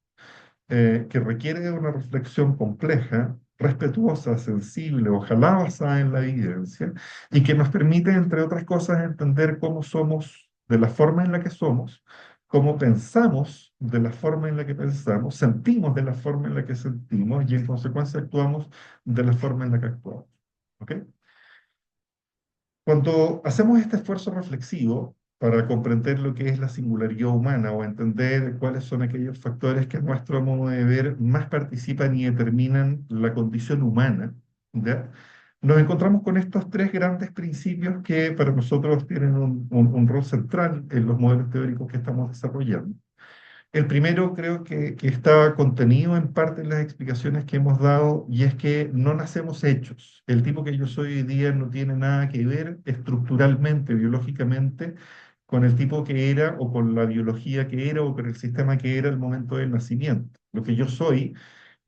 que requiere de una reflexión compleja, respetuosa, sensible, ojalá basada en la evidencia, y que nos permite, entre otras cosas, entender cómo somos de la forma en la que somos, cómo pensamos de la forma en la que pensamos, sentimos de la forma en la que sentimos y en consecuencia actuamos de la forma en la que actuamos. ¿Ok? Cuando hacemos este esfuerzo reflexivo para comprender lo que es la singularidad humana o entender cuáles son aquellos factores que a nuestro modo de ver más participan y determinan la condición humana, ¿ya? Nos encontramos con estos tres grandes principios que para nosotros tienen un rol central en los modelos teóricos que estamos desarrollando, El primero creo que está contenido en parte en las explicaciones que hemos dado y es que no nacemos hechos. El tipo que yo soy hoy día no tiene nada que ver estructuralmente, biológicamente, con el tipo que era o con la biología que era o con el sistema que era al momento del nacimiento. Lo que yo soy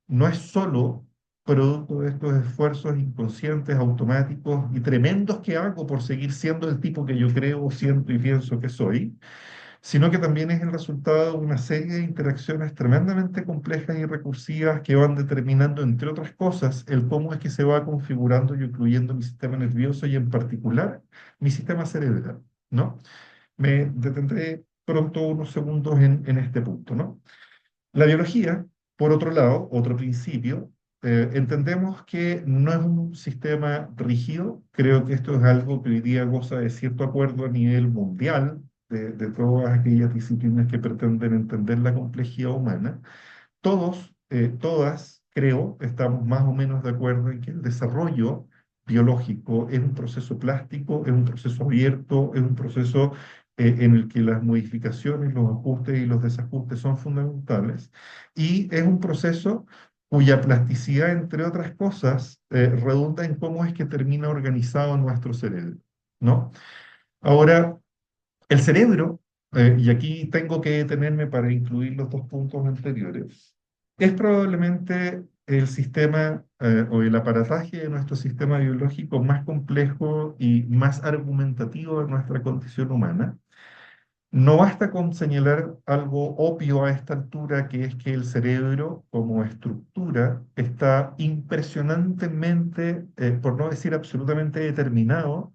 no es solo producto de estos esfuerzos inconscientes, automáticos y tremendos que hago por seguir siendo el tipo que yo creo, siento y pienso que soy, sino que también es el resultado de una serie de interacciones tremendamente complejas y recursivas que van determinando, entre otras cosas, el cómo es que se va configurando y incluyendo mi sistema nervioso y en particular mi sistema cerebral, ¿no? Me detendré pronto unos segundos en este punto, ¿no? La biología, por otro lado, otro principio, entendemos que no es un sistema rígido. Creo que esto es algo que hoy día goza de cierto acuerdo a nivel mundial de todas aquellas disciplinas que pretenden entender la complejidad humana. Todos, todas, creo, estamos más o menos de acuerdo en que el desarrollo biológico es un proceso plástico, es un proceso abierto, es un proceso en el que las modificaciones, los ajustes y los desajustes son fundamentales, y es un proceso cuya plasticidad, entre otras cosas, redunda en cómo es que termina organizado nuestro cerebro, ¿no? Ahora, el cerebro, y aquí tengo que detenerme para incluir los dos puntos anteriores, es probablemente el sistema o el aparataje de nuestro sistema biológico más complejo y más argumentativo de nuestra condición humana. No basta con señalar algo obvio a esta altura, que es que el cerebro como estructura está impresionantemente, por no decir absolutamente determinado,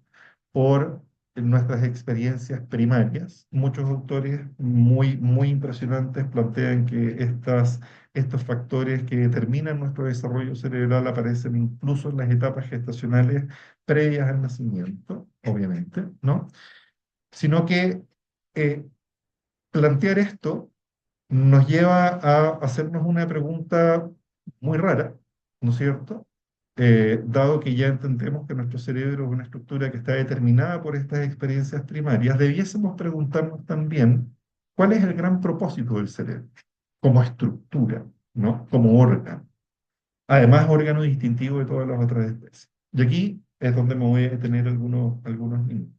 por nuestras experiencias primarias. Muchos autores muy impresionantes plantean que estos factores que determinan nuestro desarrollo cerebral aparecen incluso en las etapas gestacionales previas al nacimiento, obviamente, ¿no? Sino que eh, plantear esto nos lleva a hacernos una pregunta muy rara, ¿no es cierto? Dado que ya entendemos que nuestro cerebro es una estructura que está determinada por estas experiencias primarias, debiésemos preguntarnos también cuál es el gran propósito del cerebro como estructura, ¿no? Como órgano. Además, órgano distintivo de todas las otras especies. Y aquí es donde me voy a detener algunos minutos.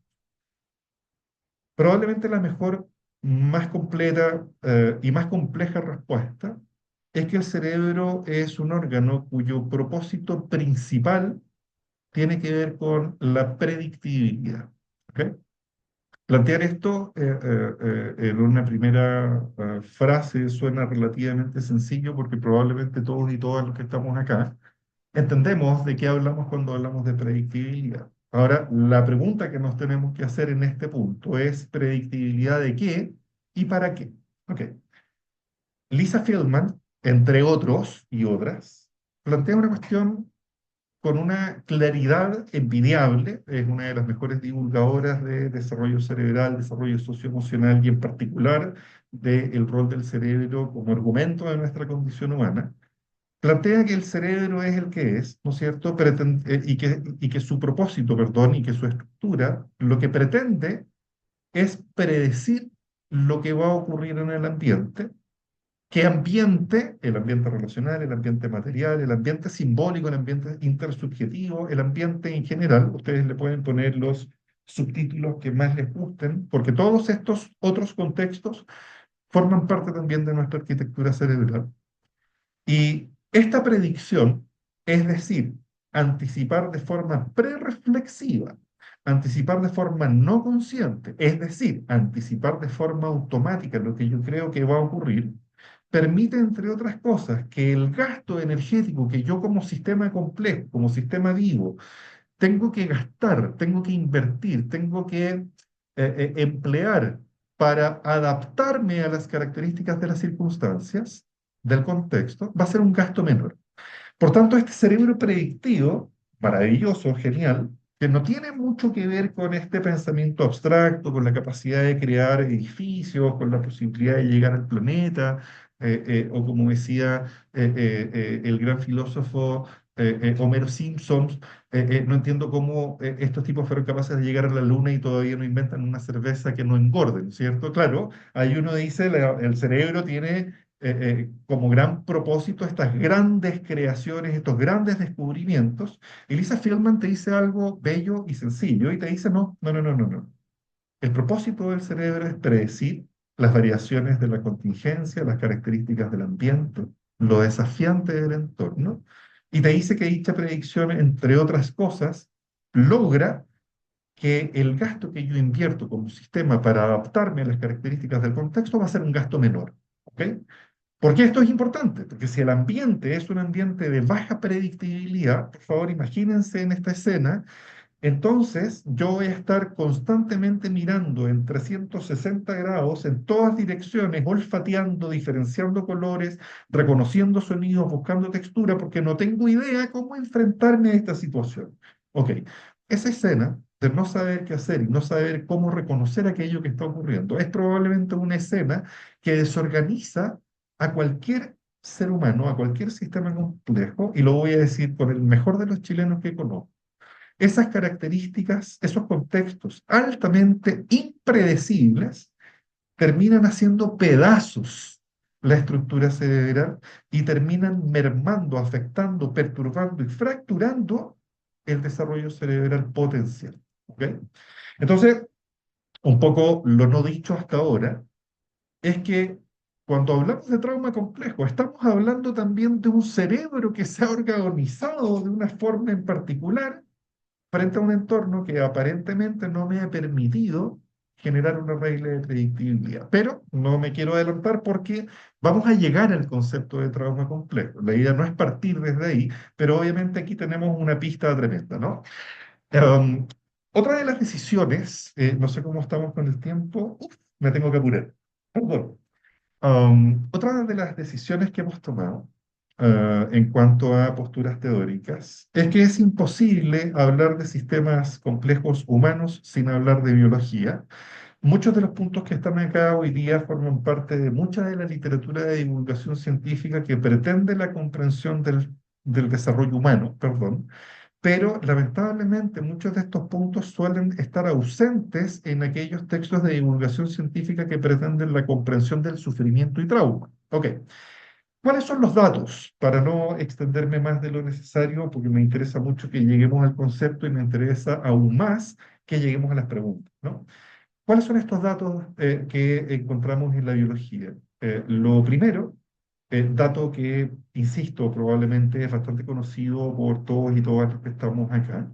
Probablemente la mejor, más completa y más compleja respuesta es que el cerebro es un órgano cuyo propósito principal tiene que ver con la predictibilidad. ¿Ok? Plantear esto en una primera frase suena relativamente sencillo porque probablemente todos y todas los que estamos acá entendemos de qué hablamos cuando hablamos de predictibilidad. Ahora, la pregunta que nos tenemos que hacer en este punto es: ¿predictibilidad de qué y para qué? Ok. Lisa Feldman, entre otros y otras, plantea una cuestión con una claridad envidiable. Es una de las mejores divulgadoras de desarrollo cerebral, desarrollo socioemocional y en particular del rol del cerebro como argumento de nuestra condición humana. Plantea que el cerebro es el que es, ¿no es cierto? Y que su propósito, perdón, y que su estructura, lo que pretende es predecir lo que va a ocurrir en el ambiente. ¿Qué ambiente? El ambiente relacional, el ambiente material, el ambiente simbólico, el ambiente intersubjetivo, el ambiente en general. Ustedes le pueden poner los subtítulos que más les gusten, porque todos estos otros contextos forman parte también de nuestra arquitectura cerebral. Y esta predicción, es decir, anticipar de forma prereflexiva, anticipar de forma no consciente, es decir, anticipar de forma automática lo que yo creo que va a ocurrir, permite, entre otras cosas, que el gasto energético que yo como sistema complejo, como sistema vivo, tengo que gastar, tengo que invertir, tengo que emplear para adaptarme a las características de las circunstancias, del contexto, va a ser un gasto menor. Por tanto, este cerebro predictivo, maravilloso, genial, que no tiene mucho que ver con este pensamiento abstracto, con la capacidad de crear edificios, con la posibilidad de llegar al planeta, o como decía el gran filósofo Homero Simpson, no entiendo cómo estos tipos fueron capaces de llegar a la luna y todavía no inventan una cerveza que no engorde, ¿no es cierto? Claro, ahí uno dice, el cerebro tiene como gran propósito estas grandes creaciones, estos grandes descubrimientos. Y Lisa Feldman te dice algo bello y sencillo y te dice, no, no, no, no, no, no. El propósito del cerebro es predecir las variaciones de la contingencia, las características del ambiente, lo desafiante del entorno, y te dice que dicha predicción, entre otras cosas, logra que el gasto que yo invierto como sistema para adaptarme a las características del contexto va a ser un gasto menor. ¿Ok? ¿Por qué esto es importante? Porque si el ambiente es un ambiente de baja predictibilidad, por favor, imagínense en esta escena entonces, yo voy a estar constantemente mirando en 360 grados, en todas direcciones, olfateando, diferenciando colores, reconociendo sonidos, buscando textura, porque no tengo idea cómo enfrentarme a esta situación. Ok, esa escena de no saber qué hacer y no saber cómo reconocer aquello que está ocurriendo es probablemente una escena que desorganiza a cualquier ser humano, a cualquier sistema complejo, y lo voy a decir con el mejor de los chilenos que conozco. Esas características, esos contextos altamente impredecibles, terminan haciendo pedazos la estructura cerebral y terminan mermando, afectando, perturbando y fracturando el desarrollo cerebral potencial. ¿Ok? Entonces, un poco lo no dicho hasta ahora es que cuando hablamos de trauma complejo, estamos hablando también de un cerebro que se ha organizado de una forma en particular frente a un entorno que aparentemente no me ha permitido generar una regla de predictibilidad. Pero no me quiero adelantar porque vamos a llegar al concepto de trauma complejo. La idea no es partir desde ahí, pero obviamente aquí tenemos una pista tremenda, ¿no? Um, Otra de las decisiones, no sé cómo estamos con el tiempo, uf, me tengo que apurar. Perdón. Otra de las decisiones que hemos tomado en cuanto a posturas teóricas es que es imposible hablar de sistemas complejos humanos sin hablar de biología. Muchos de los puntos que están acá hoy día forman parte de mucha de la literatura de divulgación científica que pretende la comprensión del desarrollo humano, perdón, pero lamentablemente muchos de estos puntos suelen estar ausentes en aquellos textos de divulgación científica que pretenden la comprensión del sufrimiento y trauma. Ok, ¿cuáles son los datos? Para no extenderme más de lo necesario, porque me interesa mucho que lleguemos al concepto y me interesa aún más que lleguemos a las preguntas, ¿no? ¿Cuáles son estos datos que encontramos en la biología? Lo primero, dato que, insisto, probablemente es bastante conocido por todos y todas los que estamos acá,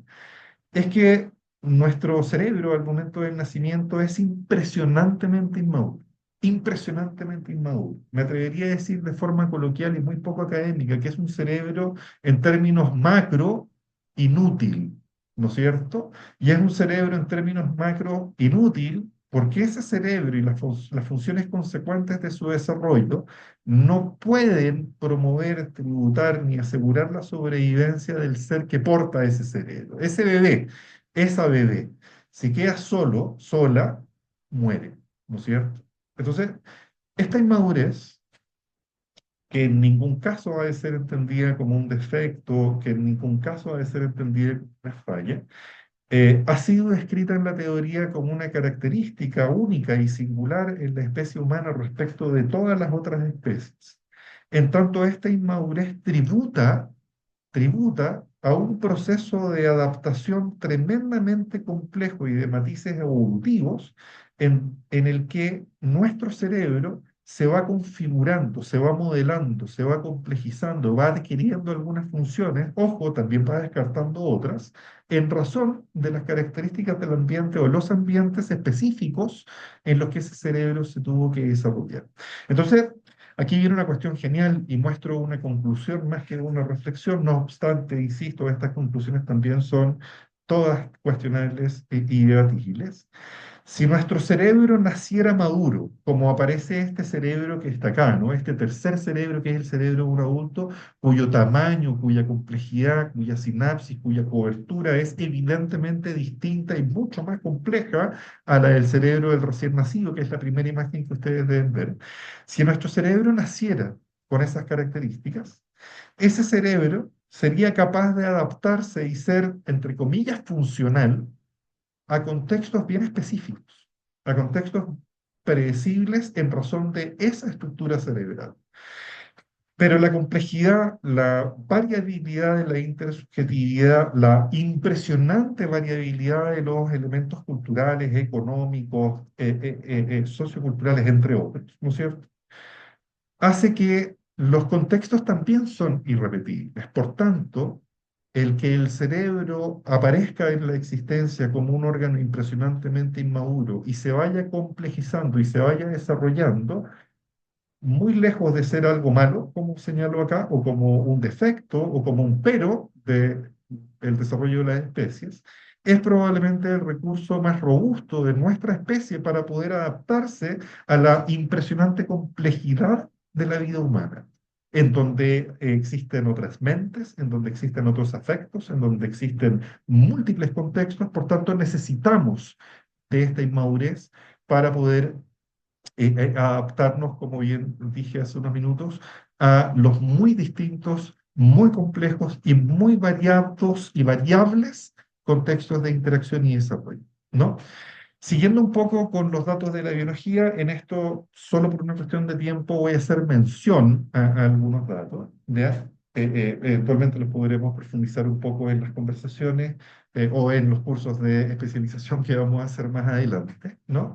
es que nuestro cerebro al momento del nacimiento es impresionantemente inmaduro. Impresionantemente inmaduro. Me atrevería a decir de forma coloquial y muy poco académica que es un cerebro en términos macro inútil, ¿no es cierto? Y es un cerebro en términos macro inútil porque ese cerebro y las funciones consecuentes de su desarrollo no pueden promover, tributar ni asegurar la sobrevivencia del ser que porta ese cerebro. Ese bebé, esa bebé, si queda solo, sola, muere, ¿no es cierto? Entonces, esta inmadurez, que en ningún caso ha de ser entendida como un defecto, que en ningún caso ha de ser entendida como una falla, ha sido descrita en la teoría como una característica única y singular en la especie humana respecto de todas las otras especies. En tanto, esta inmadurez tributa a un proceso de adaptación tremendamente complejo y de matices evolutivos en el que nuestro cerebro se va configurando, se va modelando, se va complejizando, va adquiriendo algunas funciones, ojo, también va descartando otras, en razón de las características del ambiente o los ambientes específicos en los que ese cerebro se tuvo que desarrollar. Entonces, aquí viene una cuestión genial y muestro una conclusión más que una reflexión. No obstante, insisto, estas conclusiones también son todas cuestionables y debatibles. Si nuestro cerebro naciera maduro, como aparece este cerebro que está acá, ¿no? Este tercer cerebro que es el cerebro de un adulto, cuyo tamaño, cuya complejidad, cuya sinapsis, cuya cobertura es evidentemente distinta y mucho más compleja a la del cerebro del recién nacido, que es la primera imagen que ustedes deben ver. Si nuestro cerebro naciera con esas características, ese cerebro sería capaz de adaptarse y ser, entre comillas, funcional a contextos bien específicos, a contextos predecibles en razón de esa estructura cerebral. Pero la complejidad, la variabilidad de la intersubjetividad, la impresionante variabilidad de los elementos culturales, económicos, socioculturales, entre otros, ¿no es cierto?, hace que los contextos también son irrepetibles. Por tanto, el que el cerebro aparezca en la existencia como un órgano impresionantemente inmaduro y se vaya complejizando y se vaya desarrollando, muy lejos de ser algo malo, como señalo acá, o como un defecto, o como un pero del desarrollo de las especies, es probablemente el recurso más robusto de nuestra especie para poder adaptarse a la impresionante complejidad de la vida humana, en donde existen otras mentes, en donde existen otros afectos, en donde existen múltiples contextos. Por tanto, necesitamos de esta inmadurez para poder adaptarnos, como bien dije hace unos minutos, a los muy distintos, muy complejos y muy variados y variables contextos de interacción y desarrollo, ¿no? Siguiendo un poco con los datos de la biología, en esto, solo por una cuestión de tiempo, voy a hacer mención a algunos datos, ¿ya? Eventualmente los podremos profundizar un poco en las conversaciones o en los cursos de especialización que vamos a hacer más adelante, ¿no?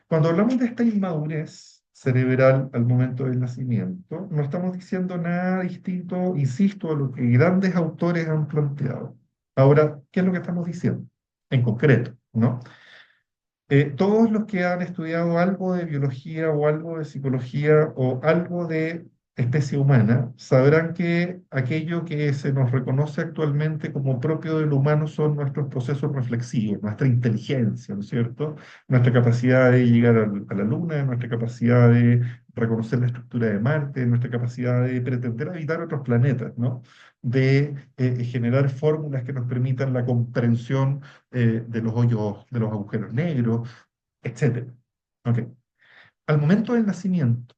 Cuando hablamos de esta inmadurez cerebral al momento del nacimiento, no estamos diciendo nada distinto, insisto, a lo que grandes autores han planteado. Ahora, ¿qué es lo que estamos diciendo? En concreto, ¿no? Todos los que han estudiado algo de biología o algo de psicología o algo de especie humana sabrán que aquello que se nos reconoce actualmente como propio del humano son nuestros procesos reflexivos, nuestra inteligencia, ¿no es cierto? Nuestra capacidad de llegar a la Luna, nuestra capacidad de reconocer la estructura de Marte, nuestra capacidad de pretender habitar otros planetas, ¿no? De generar fórmulas que nos permitan la comprensión de los hoyos, de los agujeros negros, etcétera. Ok. Al momento del nacimiento,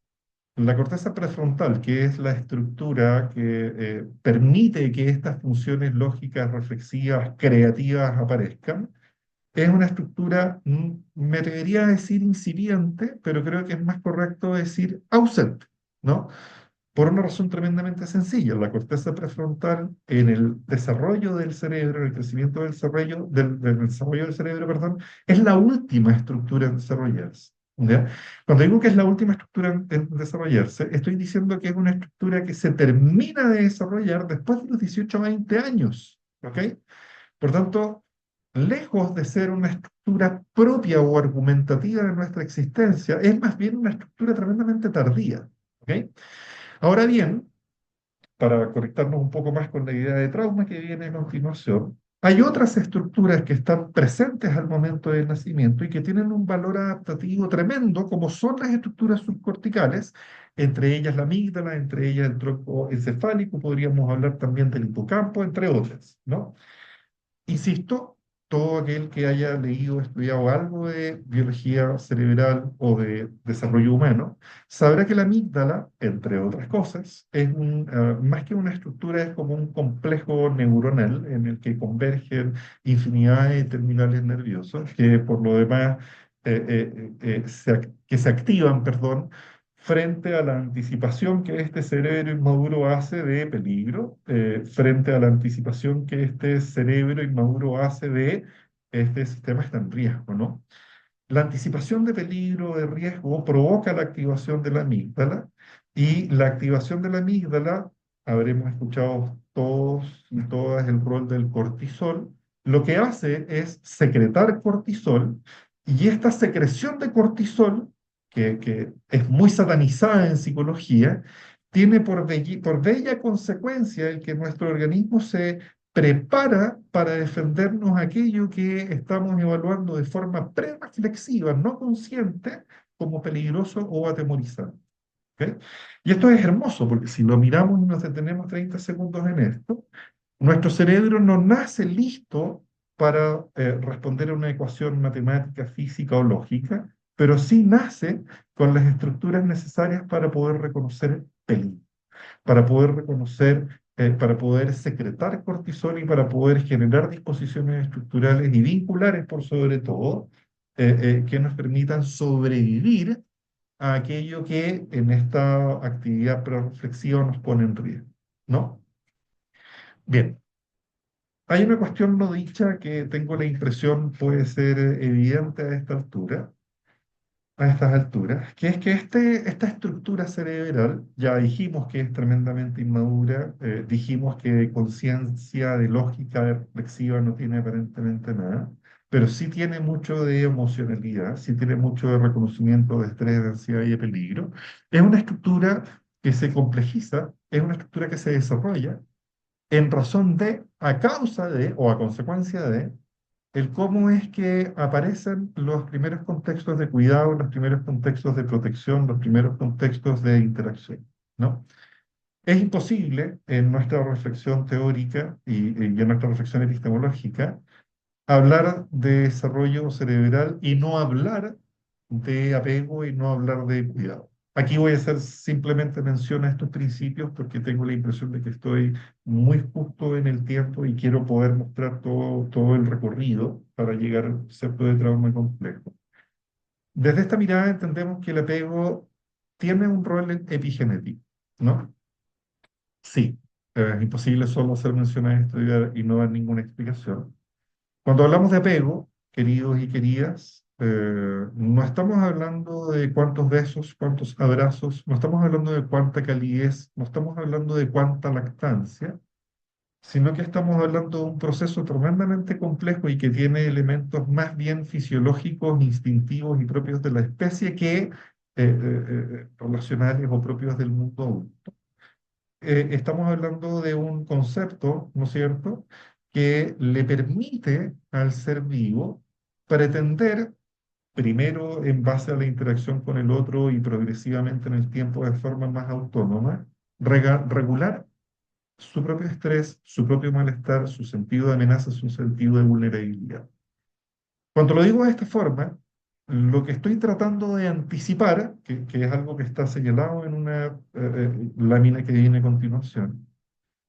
la corteza prefrontal, que es la estructura que permite que estas funciones lógicas, reflexivas, creativas aparezcan, es una estructura, me atrevería a decir incipiente, pero creo que es más correcto decir ausente, ¿no? Por una razón tremendamente sencilla. La corteza prefrontal, en el desarrollo del cerebro, en el crecimiento del desarrollo del cerebro, perdón, es la última estructura en desarrollarse. ¿Ya? Cuando digo que es la última estructura en desarrollarse, estoy diciendo que es una estructura que se termina de desarrollar después de los 18 o 20 años. ¿Ok? Por tanto, lejos de ser una estructura propia o argumentativa de nuestra existencia, es más bien una estructura tremendamente tardía. ¿Ok? Ahora bien, para conectarnos un poco más con la idea de trauma que viene a continuación, hay otras estructuras que están presentes al momento del nacimiento y que tienen un valor adaptativo tremendo, como son las estructuras subcorticales, entre ellas la amígdala, entre ellas el tronco encefálico, podríamos hablar también del hipocampo, entre otras, ¿no? Insisto, todo aquel que haya leído o estudiado algo de biología cerebral o de desarrollo humano, sabrá que la amígdala, entre otras cosas, más que una estructura, es como un complejo neuronal en el que convergen infinidad de terminales nerviosos que por lo demás que se activan, perdón, frente a la anticipación que este cerebro inmaduro hace de peligro, frente a la anticipación que este cerebro inmaduro hace de este sistema está en riesgo, ¿no? La anticipación de peligro, de riesgo, provoca la activación de la amígdala y la activación de la amígdala, habremos escuchado todos y todas el rol del cortisol, lo que hace es secretar cortisol y esta secreción de cortisol, que es muy satanizada en psicología, tiene por bella consecuencia el que nuestro organismo se prepara para defendernos aquello que estamos evaluando de forma pre-reflexiva, no consciente, como peligroso o atemorizante. ¿Ok? Y esto es hermoso, porque si lo miramos y nos detenemos 30 segundos en esto, nuestro cerebro no nace listo para responder a una ecuación matemática, física o lógica, pero sí nace con las estructuras necesarias para poder reconocer peligro, para poder reconocer para poder secretar cortisol y para poder generar disposiciones estructurales y vinculares, por sobre todo, que nos permitan sobrevivir a aquello que en esta actividad prereflexiva nos pone en riesgo, ¿no? Bien, hay una cuestión no dicha que tengo la impresión puede ser evidente a estas alturas, que es que esta estructura cerebral, ya dijimos que es tremendamente inmadura, dijimos que de conciencia, de lógica reflexiva no tiene aparentemente nada, pero sí tiene mucho de emocionalidad, sí tiene mucho de reconocimiento de estrés, de ansiedad y de peligro. Es una estructura que se complejiza, es una estructura que se desarrolla en razón de, a causa de o a consecuencia de el cómo es que aparecen los primeros contextos de cuidado, los primeros contextos de protección, los primeros contextos de interacción, ¿no? Es imposible en nuestra reflexión teórica y en nuestra reflexión epistemológica hablar de desarrollo cerebral y no hablar de apego y no hablar de cuidado. Aquí voy a hacer simplemente mención a estos principios porque tengo la impresión de que estoy muy justo en el tiempo y quiero poder mostrar todo el recorrido para llegar al concepto de trauma complejo. Desde esta mirada entendemos que el apego tiene un rol epigenético, ¿no? Sí, es imposible solo hacer mención a esto y no dar ninguna explicación. Cuando hablamos de apego, queridos y queridas, no estamos hablando de cuántos besos, cuántos abrazos, no estamos hablando de cuánta calidez, no estamos hablando de cuánta lactancia, sino que estamos hablando de un proceso tremendamente complejo y que tiene elementos más bien fisiológicos, instintivos y propios de la especie que relacionales o propios del mundo adulto. Estamos hablando de un concepto, ¿no es cierto?, que le permite al ser vivo pretender, primero en base a la interacción con el otro y progresivamente en el tiempo de forma más autónoma, regular su propio estrés, su propio malestar, su sentido de amenaza, su sentido de vulnerabilidad. Cuando lo digo de esta forma, lo que estoy tratando de anticipar, que es algo que está señalado en una lámina que viene a continuación,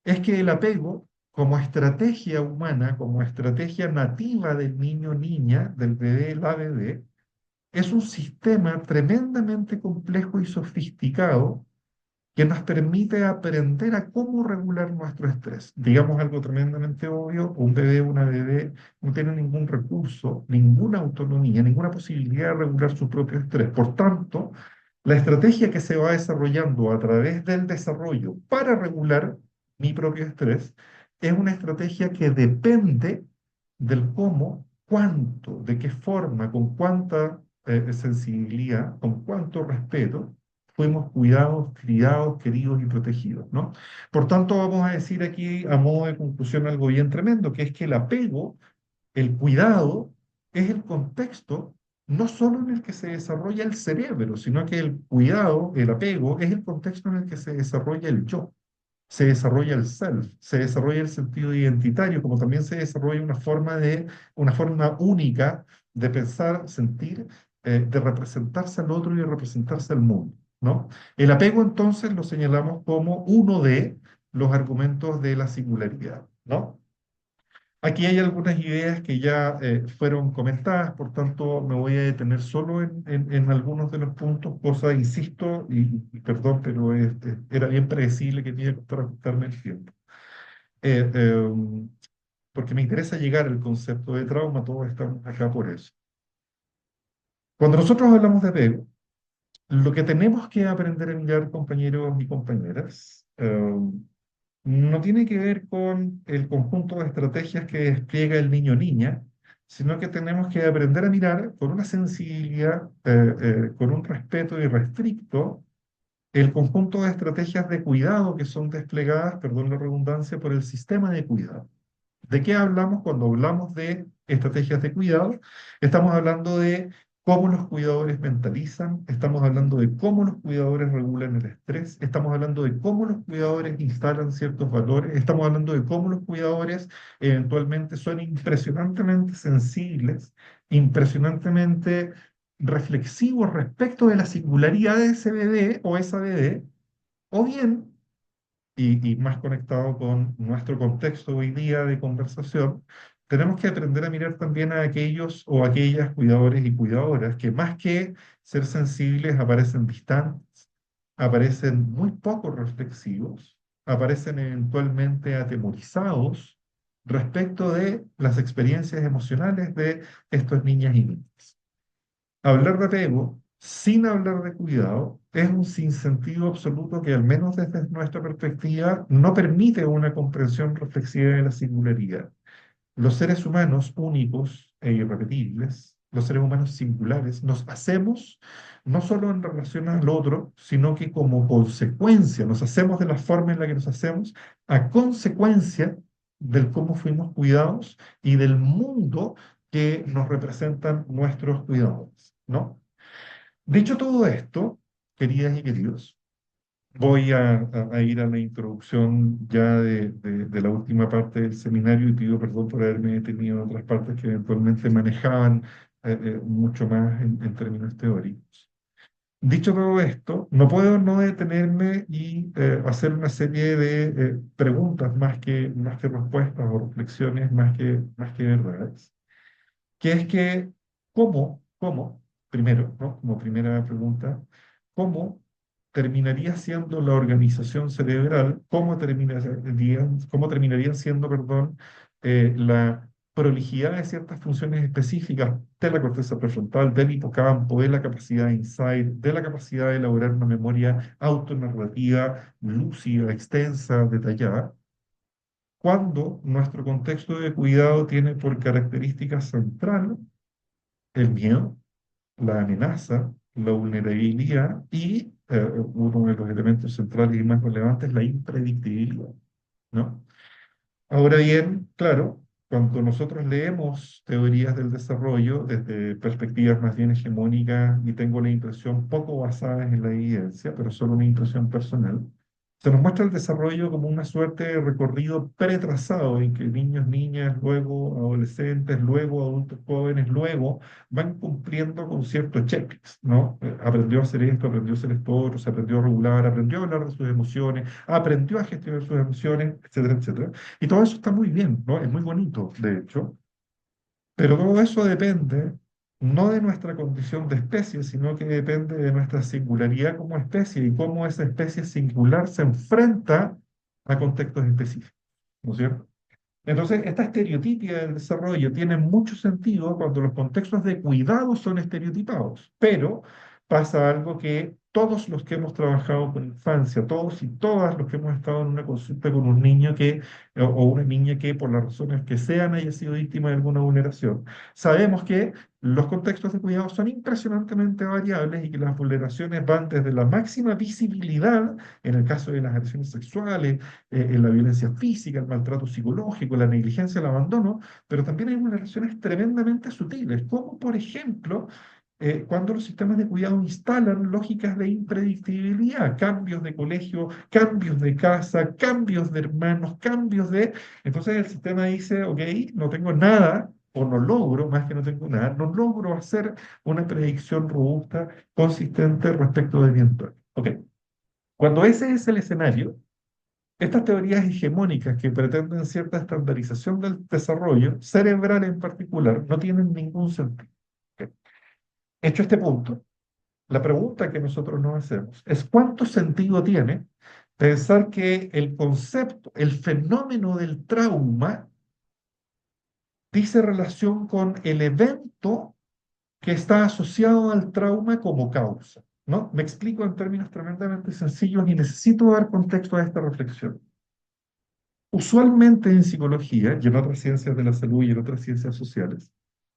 es que el apego, como estrategia humana, como estrategia nativa del niño o niña, del bebé, la bebé, es un sistema tremendamente complejo y sofisticado que nos permite aprender a cómo regular nuestro estrés. Digamos algo tremendamente obvio, un bebé o una bebé no tiene ningún recurso, ninguna autonomía, ninguna posibilidad de regular su propio estrés. Por tanto, la estrategia que se va desarrollando a través del desarrollo para regular mi propio estrés es una estrategia que depende del cómo, cuánto, de qué forma, con cuánta sensibilidad, con cuánto respeto fuimos cuidados, criados, queridos y protegidos, ¿no? Por tanto, vamos a decir aquí a modo de conclusión algo bien tremendo, que es que el apego, el cuidado, es el contexto no solo en el que se desarrolla el cerebro, sino que el cuidado, el apego, es el contexto en el que se desarrolla el yo, se desarrolla el self, se desarrolla el sentido identitario, como también se desarrolla una forma única de pensar, sentir, de representarse al otro y de representarse al mundo, ¿no? El apego entonces lo señalamos como uno de los argumentos de la singularidad, ¿no? Aquí hay algunas ideas que ya fueron comentadas, por tanto me voy a detener solo en algunos de los puntos, cosa, insisto, y perdón, pero era bien predecible que me iba a costar ajustarme el tiempo. Eh, eh, Porque me interesa llegar al concepto de trauma, todos estamos acá por eso. Cuando nosotros hablamos de apego, lo que tenemos que aprender a mirar, compañeros y compañeras, no tiene que ver con el conjunto de estrategias que despliega el niño o niña, sino que tenemos que aprender a mirar con una sensibilidad, con un respeto irrestricto, el conjunto de estrategias de cuidado que son desplegadas, perdón la redundancia, por el sistema de cuidado. ¿De qué hablamos cuando hablamos de estrategias de cuidado? Estamos hablando de cómo los cuidadores mentalizan, estamos hablando de cómo los cuidadores regulan el estrés, estamos hablando de cómo los cuidadores instalan ciertos valores, estamos hablando de cómo los cuidadores eventualmente son impresionantemente sensibles, impresionantemente reflexivos respecto de la singularidad de ese bebé o esa bebé, o bien y más conectado con nuestro contexto hoy día de conversación, tenemos que aprender a mirar también a aquellos o aquellas cuidadores y cuidadoras que más que ser sensibles aparecen distantes, aparecen muy poco reflexivos, aparecen eventualmente atemorizados respecto de las experiencias emocionales de estos niñas y niños. Hablar de apego sin hablar de cuidado es un sinsentido absoluto que, al menos desde nuestra perspectiva, no permite una comprensión reflexiva de la singularidad. Los seres humanos únicos e irrepetibles, los seres humanos singulares, nos hacemos no solo en relación al otro, sino que como consecuencia, nos hacemos de la forma en la que nos hacemos, a consecuencia del cómo fuimos cuidados y del mundo que nos representan nuestros cuidadores, ¿no? Dicho todo esto, queridas y queridos, voy a ir a la introducción ya de la última parte del seminario y pido perdón por haberme detenido en otras partes que eventualmente manejaban mucho más en términos teóricos. Dicho todo esto, no puedo no detenerme y hacer una serie de preguntas más que respuestas o reflexiones más que verdades, que es que, primero, ¿no? Como primera pregunta, ¿cómo terminaría siendo la organización cerebral, cómo terminarían siendo, perdón, la prolijidad de ciertas funciones específicas de la corteza prefrontal, del hipocampo, de la capacidad de insight, de la capacidad de elaborar una memoria autonarrativa, lúcida, extensa, detallada, cuando nuestro contexto de cuidado tiene por característica central el miedo, la amenaza, la vulnerabilidad y uno de los elementos centrales y más relevantes, la impredictibilidad, ¿no? Ahora bien, claro, cuando nosotros leemos teorías del desarrollo desde perspectivas más bien hegemónicas y tengo la impresión poco basadas en la evidencia, pero solo una impresión personal, se nos muestra el desarrollo como una suerte de recorrido pretrazado en que niños, niñas, luego adolescentes, luego adultos jóvenes, luego van cumpliendo con ciertos checklists, ¿no? Aprendió a hacer esto, aprendió a hacer esto otro, se aprendió a regular, aprendió a hablar de sus emociones, aprendió a gestionar sus emociones, etcétera, etcétera. Y todo eso está muy bien, ¿no? Es muy bonito, de hecho, pero todo eso depende no de nuestra condición de especie, sino que depende de nuestra singularidad como especie y cómo esa especie singular se enfrenta a contextos específicos, ¿no es cierto? Entonces, esta estereotipia del desarrollo tiene mucho sentido cuando los contextos de cuidado son estereotipados, pero pasa algo que todos los que hemos trabajado con infancia, todos y todas los que hemos estado en una consulta con un niño o una niña que por las razones que sean haya sido víctima de alguna vulneración, sabemos que los contextos de cuidado son impresionantemente variables y que las vulneraciones van desde la máxima visibilidad, en el caso de las agresiones sexuales, en la violencia física, el maltrato psicológico, la negligencia, el abandono, pero también hay vulneraciones tremendamente sutiles, como por ejemplo cuando los sistemas de cuidado instalan lógicas de impredictibilidad, cambios de colegio, cambios de casa, cambios de hermanos, cambios de... Entonces el sistema dice, ok, no tengo nada, o no logro, más que no tengo nada, no logro hacer una predicción robusta, consistente respecto de mi entorno. Ok, cuando ese es el escenario, estas teorías hegemónicas que pretenden cierta estandarización del desarrollo, cerebral en particular, no tienen ningún sentido. Ok. Hecho este punto, la pregunta que nosotros nos hacemos es ¿cuánto sentido tiene pensar que el concepto, el fenómeno del trauma, dice relación con el evento que está asociado al trauma como causa? ¿No? Me explico en términos tremendamente sencillos y necesito dar contexto a esta reflexión. Usualmente en psicología y en otras ciencias de la salud y en otras ciencias sociales,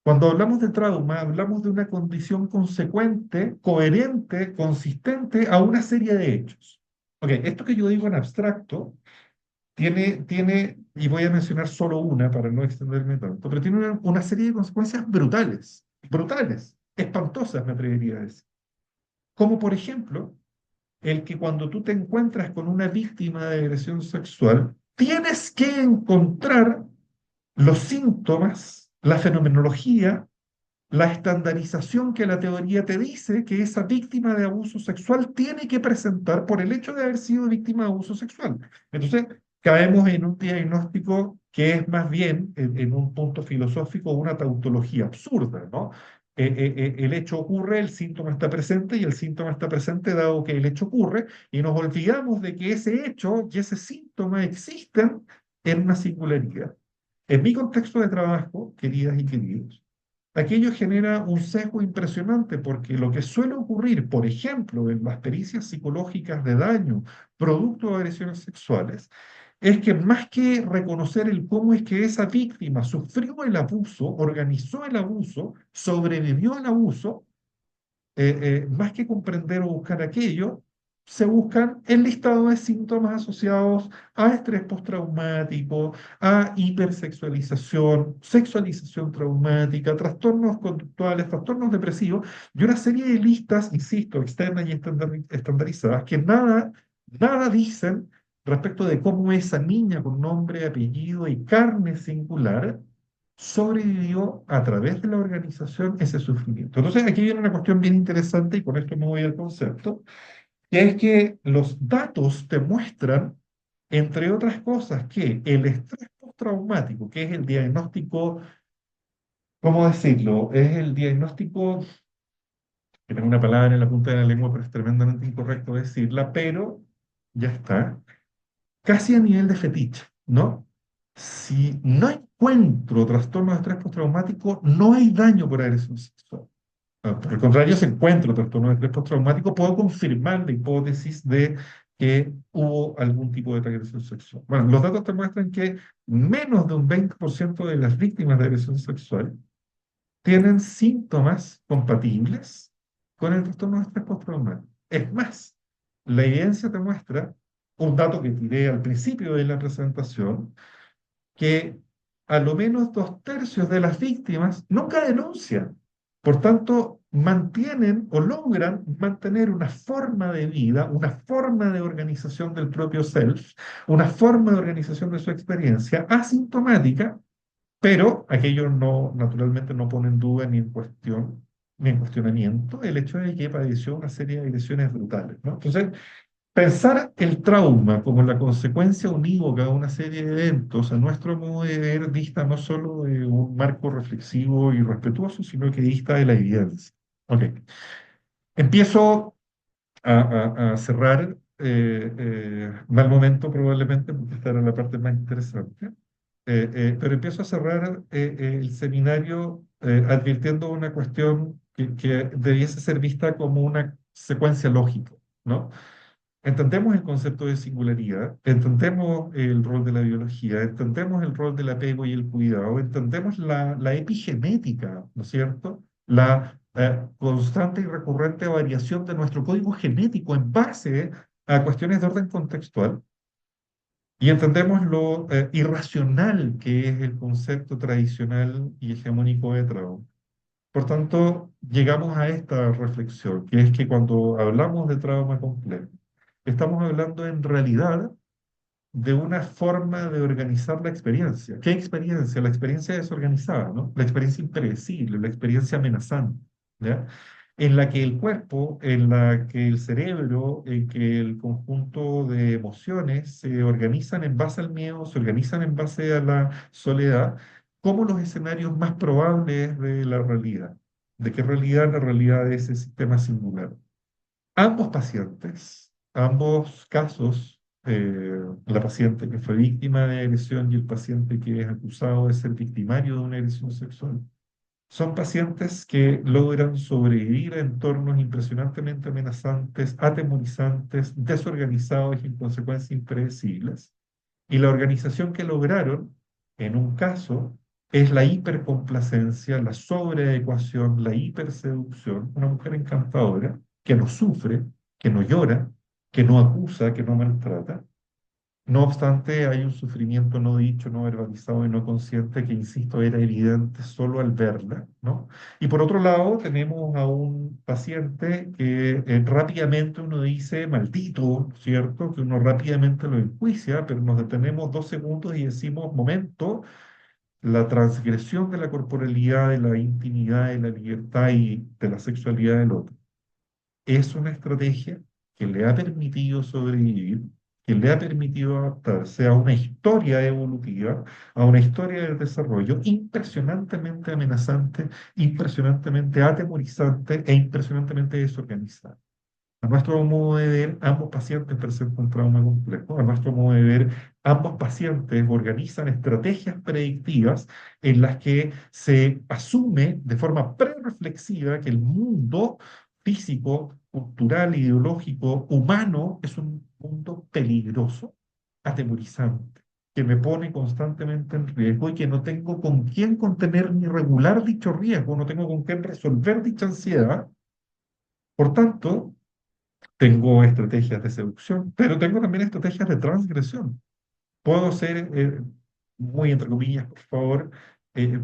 cuando hablamos de trauma, hablamos de una condición consecuente, coherente, consistente a una serie de hechos. Ok, esto que yo digo en abstracto y voy a mencionar solo una para no extenderme tanto, pero tiene una serie de consecuencias brutales, brutales, espantosas, me atrevería a decir. Como por ejemplo, el que cuando tú te encuentras con una víctima de agresión sexual, tienes que encontrar los síntomas, la fenomenología la estandarización que la teoría te dice que esa víctima de abuso sexual tiene que presentar por el hecho de haber sido víctima de abuso sexual. Entonces, caemos en un diagnóstico que es más bien, en un punto filosófico, una tautología absurda, ¿no? El hecho ocurre, el síntoma está presente y el síntoma está presente dado que el hecho ocurre y nos olvidamos de que ese hecho y ese síntoma existen en una singularidad. En mi contexto de trabajo, queridas y queridos, aquello genera un sesgo impresionante porque lo que suele ocurrir, por ejemplo, en las pericias psicológicas de daño producto de agresiones sexuales, es que más que reconocer el cómo es que esa víctima sufrió el abuso, organizó el abuso, sobrevivió al abuso, más que comprender o buscar aquello, se buscan el listado de síntomas asociados a estrés postraumático, a hipersexualización, sexualización traumática, trastornos conductuales, trastornos depresivos y una serie de listas, insisto, externas y estandarizadas que nada dicen respecto de cómo esa niña con nombre, apellido y carne singular sobrevivió a través de la organización ese sufrimiento. Entonces aquí viene una cuestión bien interesante y con esto me voy al concepto, que es que los datos te muestran, entre otras cosas, que el estrés postraumático, que es el diagnóstico, ¿cómo decirlo? Es el diagnóstico, que tengo una palabra en la punta de la lengua, pero es tremendamente incorrecto decirla, pero ya está casi a nivel de fetiche, ¿no? Si no encuentro trastorno de estrés postraumático, no hay daño por agresión sexual. Por el contrario, si encuentro trastorno de estrés postraumático, puedo confirmar la hipótesis de que hubo algún tipo de agresión sexual. Bueno, los datos te muestran que menos de un 20% de las víctimas de agresión sexual tienen síntomas compatibles con el trastorno de estrés postraumático. Es más, la evidencia te muestra un dato que tiré al principio de la presentación, que a lo menos 2/3 de las víctimas nunca denuncian. Por tanto, mantienen o logran mantener una forma de vida, una forma de organización del propio self, una forma de organización de su experiencia asintomática, pero aquello no, naturalmente no pone en duda ni en cuestión, ni en cuestionamiento el hecho de que padeció una serie de agresiones brutales, ¿no? Entonces, pensar el trauma como la consecuencia unívoca de una serie de eventos, a nuestro modo de ver, dista no solo de un marco reflexivo y respetuoso, sino que dista de la evidencia. Ok, empiezo a cerrar, mal momento probablemente, porque esta era la parte más interesante, pero empiezo a cerrar el seminario advirtiendo una cuestión que debiese ser vista como una secuencia lógica, ¿no? Entendemos el concepto de singularidad, entendemos el rol de la biología, entendemos el rol del apego y el cuidado, entendemos la epigenética, ¿no es cierto? La constante y recurrente variación de nuestro código genético en base a cuestiones de orden contextual y entendemos lo irracional que es el concepto tradicional y hegemónico de trauma. Por tanto, llegamos a esta reflexión, que es que cuando hablamos de trauma complejo, estamos hablando en realidad de una forma de organizar la experiencia. ¿Qué experiencia? La experiencia desorganizada, ¿no? La experiencia impredecible, la experiencia amenazante, ¿ya? En la que el cuerpo, en la que el cerebro, en que el conjunto de emociones se organizan en base al miedo, se organizan en base a la soledad, como los escenarios más probables de la realidad. ¿De qué realidad? La realidad de ese sistema singular. Ambos pacientes, ambos casos, la paciente que fue víctima de agresión y el paciente que es acusado de ser victimario de una agresión sexual, son pacientes que logran sobrevivir a entornos impresionantemente amenazantes, atemorizantes, desorganizados y en consecuencia impredecibles. Y la organización que lograron, en un caso, es la hipercomplacencia, la sobreadecuación, la hiperseducción, una mujer encantadora que no sufre, que no llora, que no acusa, que no maltrata. No obstante, hay un sufrimiento no dicho, no verbalizado y no consciente que, insisto, era evidente solo al verla, ¿no? Y por otro lado, tenemos a un paciente que rápidamente uno dice, maldito, ¿cierto? Que uno rápidamente lo enjuicia, pero nos detenemos 2 segundos y decimos, momento, la transgresión de la corporalidad, de la intimidad, de la libertad y de la sexualidad del otro. Es una estrategia que le ha permitido sobrevivir, que le ha permitido adaptarse a una historia evolutiva, a una historia de desarrollo impresionantemente amenazante, impresionantemente atemorizante e impresionantemente desorganizada. A nuestro modo de ver, ambos pacientes presentan un trauma complejo. A nuestro modo de ver, ambos pacientes organizan estrategias predictivas en las que se asume de forma prereflexiva que el mundo físico, cultural, ideológico, humano es un mundo peligroso, atemorizante, que me pone constantemente en riesgo y que no tengo con quién contener ni regular dicho riesgo, no tengo con quién resolver dicha ansiedad. Por tanto, tengo estrategias de seducción, pero tengo también estrategias de transgresión. Puedo ser, muy entre comillas, por favor,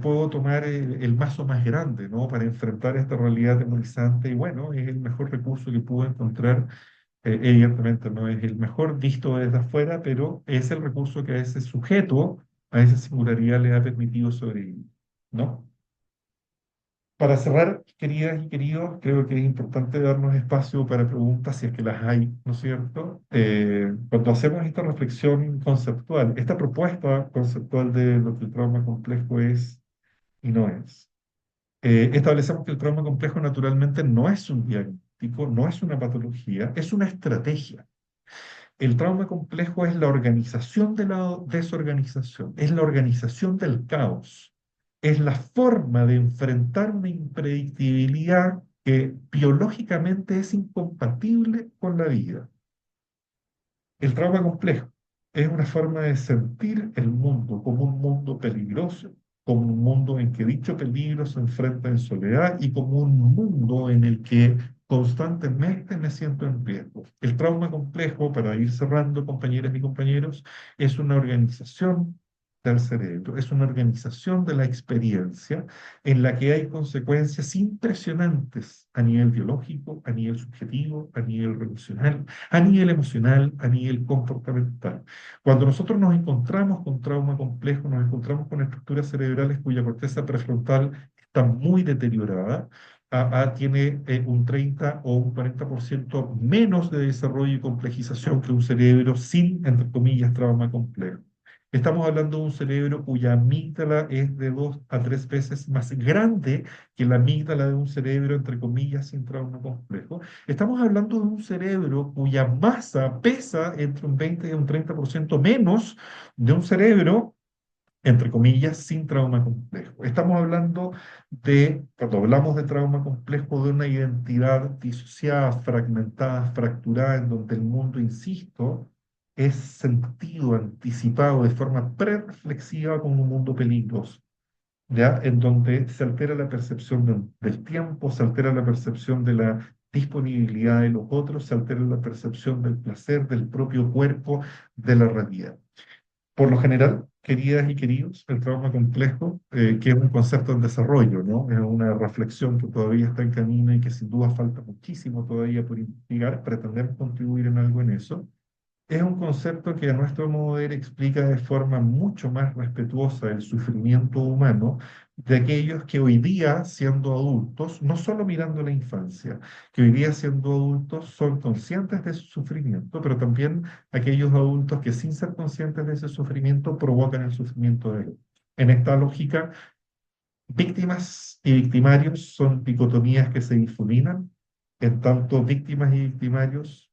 puedo tomar el mazo más grande, ¿no? Para enfrentar esta realidad atemorizante y bueno, es el mejor recurso que puedo encontrar. Evidentemente no es el mejor visto desde afuera, pero es el recurso que a ese sujeto, a esa singularidad le ha permitido sobrevivir, ¿no? Para cerrar, queridas y queridos, creo que es importante darnos espacio para preguntas si es que las hay, ¿no es cierto? Cuando hacemos esta reflexión conceptual, esta propuesta conceptual de lo que el trauma complejo es y no es, establecemos que el trauma complejo naturalmente no es un diagnóstico, no es una patología, es una estrategia. El trauma complejo es la organización de la desorganización, es la organización del caos, es la forma de enfrentar una impredictibilidad que biológicamente es incompatible con la vida. El trauma complejo es una forma de sentir el mundo como un mundo peligroso, como un mundo en que dicho peligro se enfrenta en soledad y como un mundo en el que constantemente me siento en riesgo. El trauma complejo, para ir cerrando, compañeras y compañeros, es una organización del cerebro, es una organización de la experiencia en la que hay consecuencias impresionantes a nivel biológico, a nivel subjetivo, a nivel relacional, a nivel emocional, a nivel comportamental. Cuando nosotros nos encontramos con trauma complejo, nos encontramos con estructuras cerebrales cuya corteza prefrontal está muy deteriorada, tiene un 30 o un 40% menos de desarrollo y complejización que un cerebro sin, entre comillas, trauma complejo. Estamos hablando de un cerebro cuya amígdala es de 2 a 3 veces más grande que la amígdala de un cerebro, entre comillas, sin trauma complejo. Estamos hablando de un cerebro cuya masa pesa entre un 20 y un 30% menos de un cerebro, entre comillas, sin trauma complejo. Estamos hablando de, cuando hablamos de trauma complejo, de una identidad disociada, fragmentada, fracturada, en donde el mundo, insisto, es sentido, anticipado de forma prereflexiva como un mundo peligroso. ¿Ya? En donde se altera la percepción del tiempo, se altera la percepción de la disponibilidad de los otros, se altera la percepción del placer, del propio cuerpo, de la realidad. Por lo general, queridas y queridos, el trauma complejo, que es un concepto en desarrollo, ¿no? Es una reflexión que todavía está en camino y que sin duda falta muchísimo todavía por investigar, pretendemos contribuir en algo en eso. Es un concepto que a nuestro modo de ver explica de forma mucho más respetuosa el sufrimiento humano de aquellos que hoy día, siendo adultos, no solo mirando la infancia, que hoy día siendo adultos son conscientes de su sufrimiento, pero también aquellos adultos que sin ser conscientes de ese sufrimiento provocan el sufrimiento de él. En esta lógica, víctimas y victimarios son dicotomías que se difuminan, en tanto víctimas y victimarios,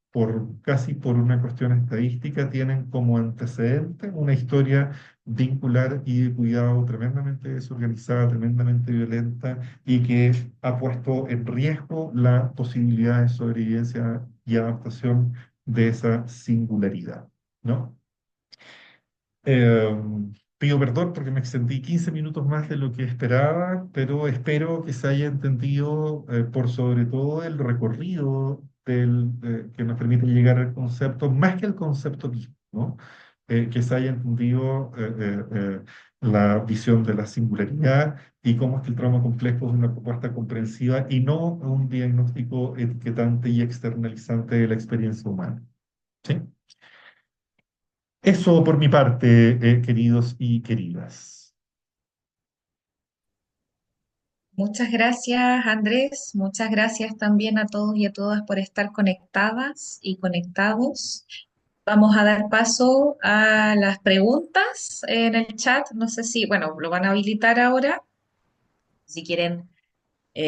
casi por una cuestión estadística, tienen como antecedente una historia vincular y de cuidado tremendamente desorganizada, tremendamente violenta y que ha puesto en riesgo la posibilidad de sobrevivencia y adaptación de esa singularidad, ¿no? Eh, Pido perdón porque me extendí 15 minutos más de lo que esperaba, pero espero que se haya entendido por sobre todo el recorrido que nos permite llegar al concepto, más que el concepto mismo, ¿no? Que se haya entendido la visión de la singularidad y cómo es que el trauma complejo es una propuesta comprensiva y no un diagnóstico etiquetante y externalizante de la experiencia humana. ¿Sí? Eso por mi parte, queridos y queridas. Muchas gracias, Andrés. Muchas gracias también a todos y a todas por estar conectadas y conectados. Vamos a dar paso a las preguntas en el chat. No sé si, bueno, lo van a habilitar ahora. Si quieren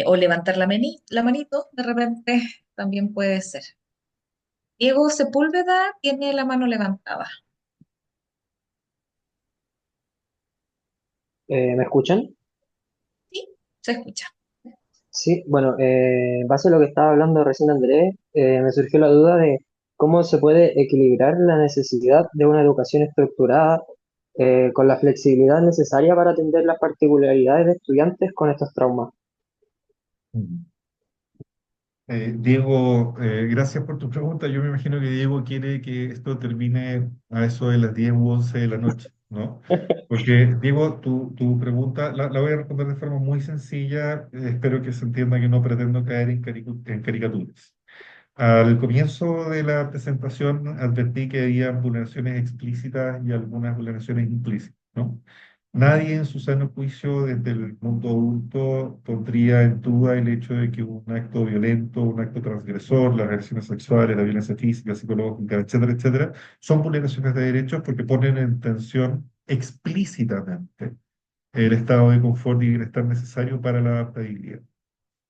o levantar la manito, de repente también puede ser. Diego Sepúlveda tiene la mano levantada. ¿Me escuchan? Sí, se escucha. Sí, bueno, en base a lo que estaba hablando recién Andrés, me surgió la duda de cómo se puede equilibrar la necesidad de una educación estructurada con la flexibilidad necesaria para atender las particularidades de estudiantes con estos traumas. Mm. Diego, gracias por tu pregunta. Yo me imagino que Diego quiere que esto termine a eso de las 10 u 11 de la noche, ¿no? Porque, Diego, tu pregunta la voy a responder de forma muy sencilla. Espero que se entienda que no pretendo caer en caricaturas. Al comienzo de la presentación advertí que había vulneraciones explícitas y algunas vulneraciones implícitas, ¿no? Nadie en su sano juicio desde el mundo adulto pondría en duda el hecho de que un acto violento, un acto transgresor, las agresiones sexuales, la violencia física, psicológica, etcétera, etcétera, son vulneraciones de derechos porque ponen en tensión explícitamente el estado de confort y bienestar necesario para la adaptabilidad.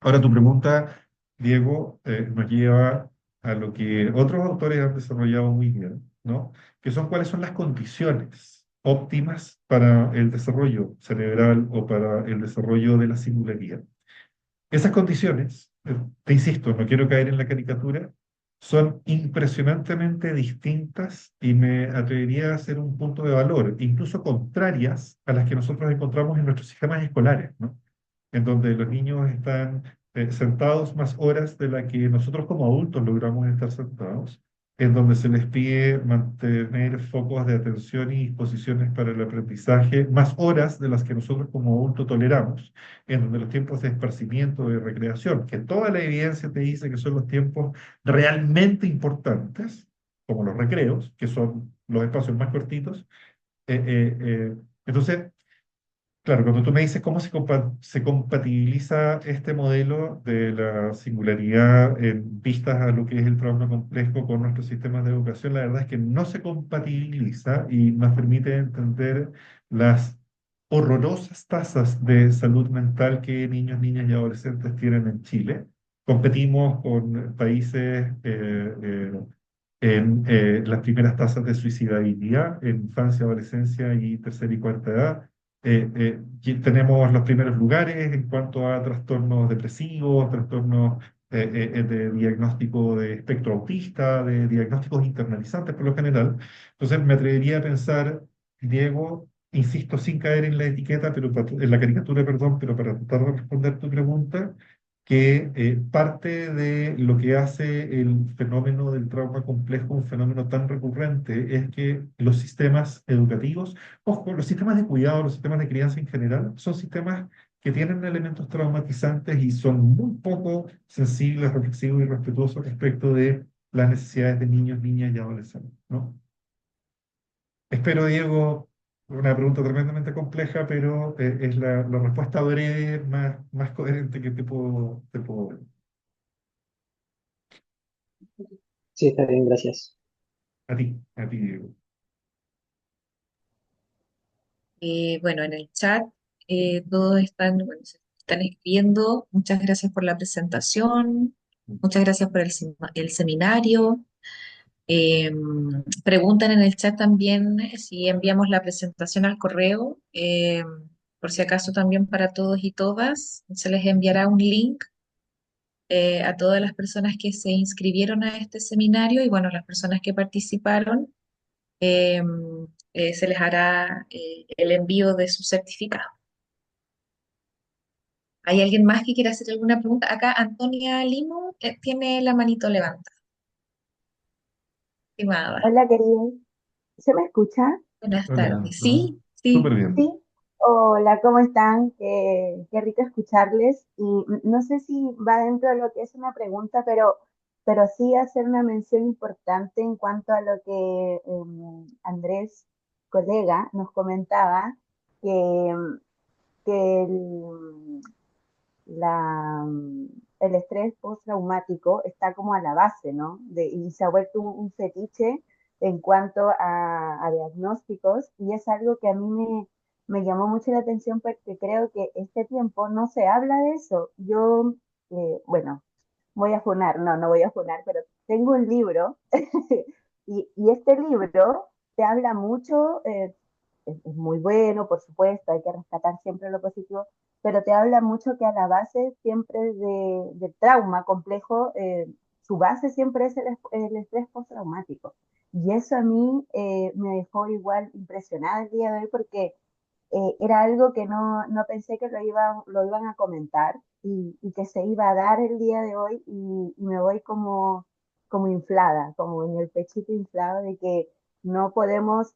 Ahora, tu pregunta, Diego, nos lleva a lo que otros autores han desarrollado muy bien, ¿no? Que son cuáles son las condiciones óptimas para el desarrollo cerebral o para el desarrollo de la singularidad. Esas condiciones, te insisto, no quiero caer en la caricatura, son impresionantemente distintas y me atrevería a hacer un punto de valor, incluso contrarias a las que nosotros encontramos en nuestros sistemas escolares, ¿no? En donde los niños están sentados más horas de la que nosotros como adultos logramos estar sentados, en donde se les pide mantener focos de atención y disposiciones para el aprendizaje más horas de las que nosotros como adultos toleramos, en donde los tiempos de esparcimiento, de recreación, que toda la evidencia te dice que son los tiempos realmente importantes, como los recreos, que son los espacios más cortitos, entonces, claro, cuando tú me dices cómo se compatibiliza este modelo de la singularidad en vistas a lo que es el trauma complejo con nuestros sistemas de educación, la verdad es que no se compatibiliza y nos permite entender las horrorosas tasas de salud mental que niños, niñas y adolescentes tienen en Chile. Competimos con países en las primeras tasas de suicidabilidad en infancia, adolescencia y tercera y cuarta edad. Y tenemos los primeros lugares en cuanto a trastornos depresivos, trastornos de diagnóstico de espectro autista, de diagnósticos internalizantes por lo general. Entonces me atrevería a pensar, Diego, insisto, sin caer en la etiqueta, en la caricatura, perdón, pero para tratar de responder tu pregunta, que parte de lo que hace el fenómeno del trauma complejo un fenómeno tan recurrente es que los sistemas educativos, ojo, los sistemas de cuidado, los sistemas de crianza en general, son sistemas que tienen elementos traumatizantes y son muy poco sensibles, reflexivos y respetuosos respecto de las necesidades de niños, niñas y adolescentes, ¿no? Espero, Diego, una pregunta tremendamente compleja, pero es la respuesta breve más coherente que te puedo dar. Sí, está bien, gracias. A ti, Diego. Bueno, en el chat todos están, bueno, se están escribiendo. Muchas gracias por la presentación. Muchas gracias por el seminario. Eh, Preguntan en el chat también si enviamos la presentación al correo. Por si acaso también para todos y todas, se les enviará un link a todas las personas que se inscribieron a este seminario y bueno, las personas que participaron, eh, se les hará el envío de su certificado. ¿Hay alguien más que quiera hacer alguna pregunta? Acá Antonia Limo tiene la manito levantada. Estimada. Hola, querido. ¿Se me escucha? Buenas Hola, tardes. Antonio. Sí, sí. Súper bien. Sí. Hola, ¿cómo están? Qué rico escucharles. Y no sé si va dentro de lo que es una pregunta, pero sí hacer una mención importante en cuanto a lo que Andrés, colega, nos comentaba, que, que el estrés postraumático está como a la base, ¿no? Y se ha vuelto un fetiche en cuanto a diagnósticos y es algo que a mí me llamó mucho la atención porque creo que este tiempo no se habla de eso. Yo, bueno, voy a funar, no voy a funar, pero tengo un libro y este libro te habla mucho, es muy bueno, por supuesto, hay que rescatar siempre lo positivo, pero te habla mucho que a la base siempre del trauma complejo, su base siempre es el estrés postraumático. Y eso a mí me dejó igual impresionada el día de hoy porque era algo que no pensé que lo iban a comentar y que se iba a dar el día de hoy y me voy como inflada, como en el pechito inflado de que no podemos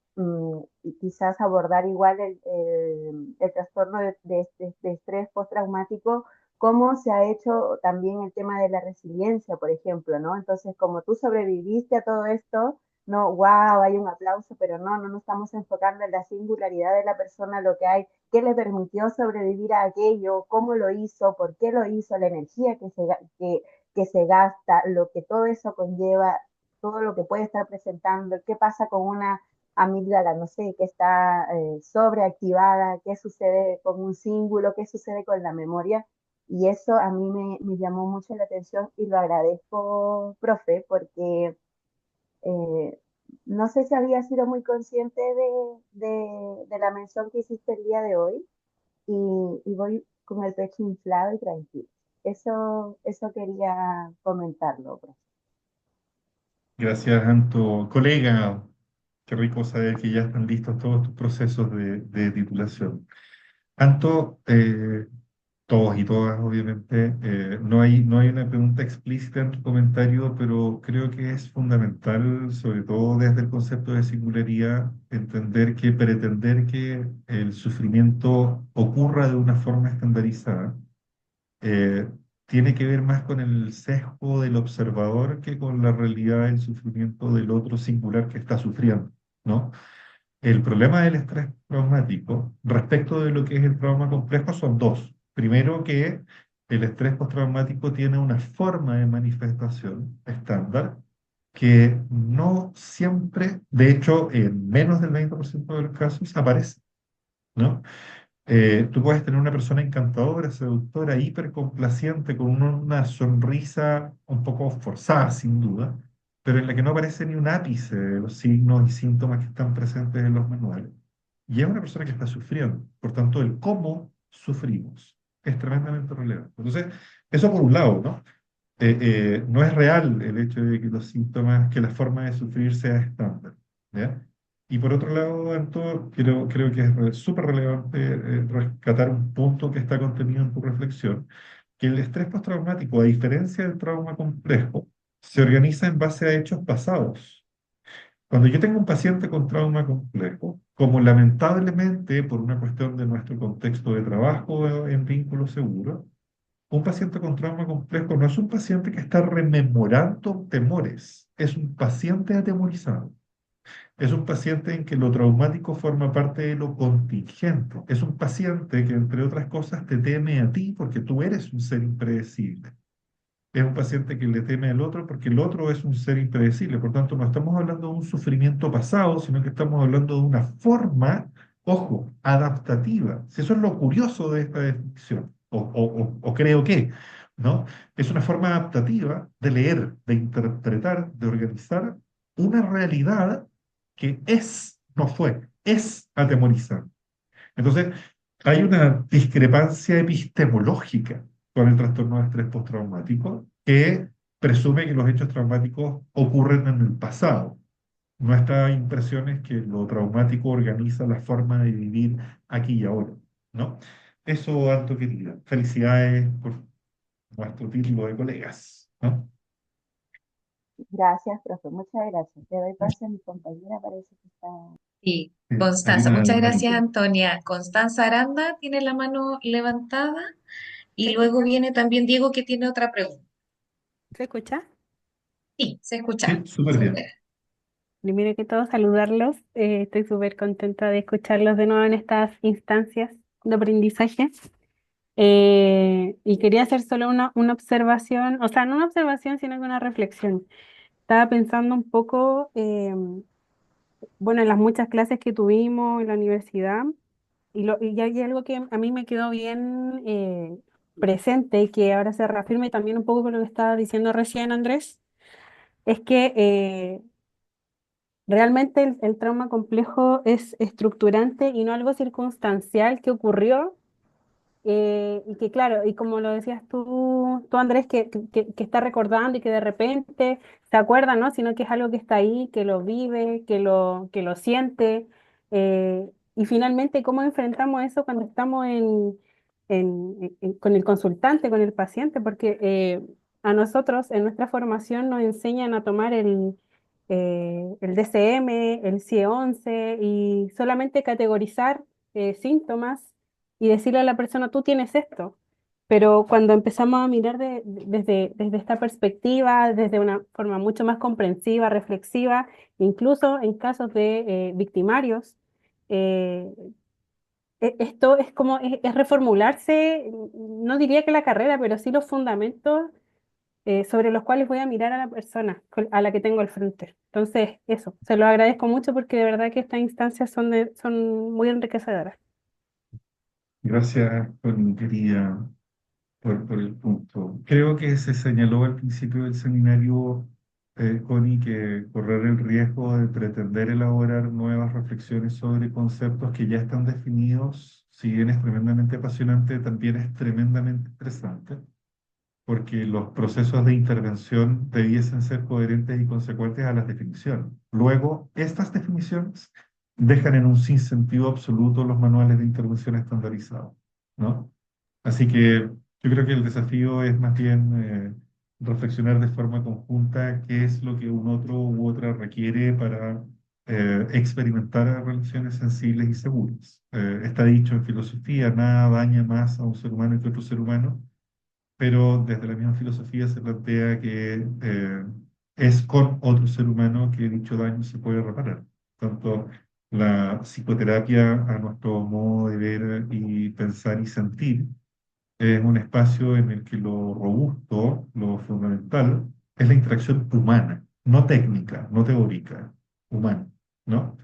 quizás abordar igual el trastorno de estrés postraumático como se ha hecho también el tema de la resiliencia, por ejemplo, ¿no? Entonces, como tú sobreviviste a todo esto, no, wow, hay un aplauso, pero no nos estamos enfocando en la singularidad de la persona, lo que hay, qué le permitió sobrevivir a aquello, cómo lo hizo, por qué lo hizo, la energía que se gasta, lo que todo eso conlleva, todo lo que puede estar presentando, qué pasa con una amígdala, no sé, que está sobreactivada, qué sucede con un cíngulo, qué sucede con la memoria. Y eso a mí me llamó mucho la atención y lo agradezco, profe, porque eh, no sé si había sido muy consciente de la mención que hiciste el día de hoy y voy con el pecho inflado y tranquilo. Eso quería comentarlo, profe. Gracias, Anto. Colega, qué rico saber que ya están listos todos tus procesos de titulación. Anto, todos y todas, obviamente, no hay una pregunta explícita en tu comentario, pero creo que es fundamental, sobre todo desde el concepto de singularidad, entender que pretender que el sufrimiento ocurra de una forma estandarizada eh, tiene que ver más con el sesgo del observador que con la realidad del sufrimiento del otro singular que está sufriendo, ¿no? El problema del estrés traumático respecto de lo que es el trauma complejo son dos. Primero, que el estrés postraumático tiene una forma de manifestación estándar que no siempre, de hecho, en menos del 20% de los casos aparece, ¿no? Tú puedes tener una persona encantadora, seductora, hipercomplaciente, con una sonrisa un poco forzada, sin duda, pero en la que no aparece ni un ápice de los signos y síntomas que están presentes en los manuales. Y es una persona que está sufriendo. Por tanto, el cómo sufrimos es tremendamente relevante. Entonces, eso por un lado, ¿no? No es real el hecho de que los síntomas, que la forma de sufrir sea estándar, ¿ya? Y por otro lado, Anto, creo que es súper relevante rescatar un punto que está contenido en tu reflexión, que el estrés postraumático, a diferencia del trauma complejo, se organiza en base a hechos pasados. Cuando yo tengo un paciente con trauma complejo, como lamentablemente por una cuestión de nuestro contexto de trabajo en vínculo seguro, un paciente con trauma complejo no es un paciente que está rememorando temores, es un paciente atemorizado. Es un paciente en que lo traumático forma parte de lo contingente. Es un paciente que, entre otras cosas, te teme a ti porque tú eres un ser impredecible. Es un paciente que le teme al otro porque el otro es un ser impredecible. Por tanto, no estamos hablando de un sufrimiento pasado, sino que estamos hablando de una forma, ojo, adaptativa. Si eso es lo curioso de esta definición, o creo que, ¿no? Es una forma adaptativa de leer, de interpretar, de organizar una realidad que es, no fue, es atemorizante. Entonces, hay una discrepancia epistemológica con el trastorno de estrés postraumático que presume que los hechos traumáticos ocurren en el pasado. Nuestra impresión es que lo traumático organiza la forma de vivir aquí y ahora, ¿no? Eso, Anto querida. Felicidades por nuestro título de colegas, ¿no? Gracias, profe, muchas gracias. Le doy pase a mi compañera, parece que está. Sí, Hay Constanza, una muchas gracias, Marito. Antonia. Constanza Aranda tiene la mano levantada y luego viene también Diego que tiene otra pregunta. ¿Se escucha? Sí, se escucha. Sí, súper Súper. bien. Primero que todo, saludarlos. Estoy súper contenta de escucharlos de nuevo en estas instancias de aprendizaje. Y quería hacer solo una observación, o sea, no una observación, sino que una reflexión. Estaba pensando un poco, bueno, en las muchas clases que tuvimos en la universidad, y hay algo que a mí me quedó bien presente y que ahora se reafirma y también un poco con lo que estaba diciendo recién Andrés, es que realmente el trauma complejo es estructurante y no algo circunstancial que ocurrió y que claro, y como lo decías tú Andrés, que está recordando y que de repente se acuerda, ¿no? Sino que es algo que está ahí, que lo vive, que lo siente. Y finalmente, ¿cómo enfrentamos eso cuando estamos con el consultante, con el paciente? Porque a nosotros en nuestra formación nos enseñan a tomar el DCM, el CIE-11 y solamente categorizar síntomas y decirle a la persona, tú tienes esto. Pero cuando empezamos a mirar desde esta perspectiva, desde una forma mucho más comprensiva, reflexiva, incluso en casos de victimarios, eh, esto es como, es reformularse, no diría que la carrera, pero sí los fundamentos sobre los cuales voy a mirar a la persona a la que tengo al frente. Entonces, eso, se lo agradezco mucho porque de verdad que estas instancias son muy enriquecedoras. Gracias, Connie, querida, por el punto. Creo que se señaló al principio del seminario, Connie, que correr el riesgo de pretender elaborar nuevas reflexiones sobre conceptos que ya están definidos, si bien es tremendamente apasionante, también es tremendamente estresante, porque los procesos de intervención debiesen ser coherentes y consecuentes a las definiciones. Luego, estas definiciones dejan en un sinsentido absoluto los manuales de intervención estandarizados, ¿no? Así que yo creo que el desafío es más bien reflexionar de forma conjunta qué es lo que un otro u otra requiere para experimentar relaciones sensibles y seguras. Está dicho en filosofía, nada daña más a un ser humano que otro ser humano, pero desde la misma filosofía se plantea que es con otro ser humano que dicho daño se puede reparar. Tanto la psicoterapia, a nuestro modo de ver y pensar y sentir, es un espacio en el que lo robusto, lo fundamental, es la interacción humana, no técnica, no teórica, humana, ¿no?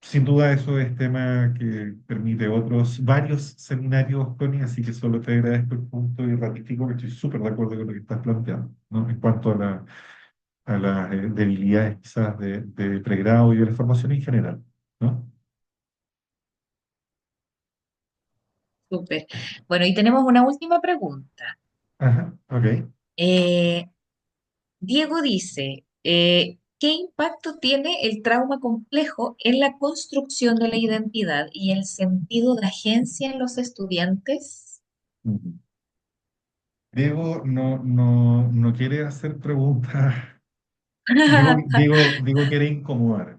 Sin duda eso es tema que permite otros varios seminarios, Tony, así que solo te agradezco el punto y ratifico que estoy súper de acuerdo con lo que estás planteando, ¿no? En cuanto a las debilidades quizás de pregrado y de la formación en general, ¿no? Súper. Bueno, y tenemos una última pregunta. Ajá, ok. Eh, Diego dice, ¿qué impacto tiene el trauma complejo en la construcción de la identidad y el sentido de agencia en los estudiantes? Ujú. Diego no quiere hacer preguntas. Digo quiere incomodar.